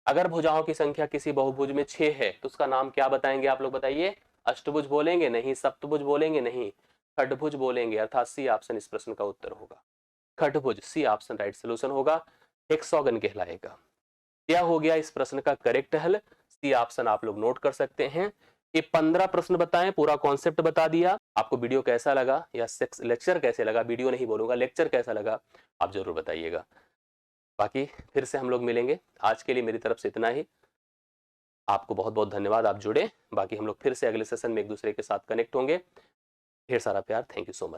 अगर भुजाओं की संख्या किसी बहुभुज में 6 है तो उसका नाम क्या बताएंगे आप लोग बताइए। अष्टभुज बोलेंगे नहीं, सप्तभुज बोलेंगे नहीं, खंडभुज बोलेंगे, अर्थात सी ऑप्शन इस प्रश्न का उत्तर होगा। खंडभुज सी ऑप्शन राइट सोल्यूशन होगा, हेक्सागन कहलाएगा। क्या हो गया इस प्रश्न का करेक्ट हल, सी ऑप्शन आप लोग नोट कर सकते हैं। ये 15 प्रश्न बताएं, पूरा कॉन्सेप्ट बता दिया। आपको वीडियो कैसा लगा या लेक्चर कैसे लगा, वीडियो नहीं बोलूंगा लेक्चर कैसा लगा आप जरूर बताइएगा। बाकी फिर से हम लोग मिलेंगे, आज के लिए मेरी तरफ से इतना ही। आपको बहुत बहुत धन्यवाद, आप जुड़े। बाकी हम लोग फिर से अगले सेशन में एक दूसरे के साथ कनेक्ट होंगे। ढेर सारा प्यार, थैंक यू सो मच।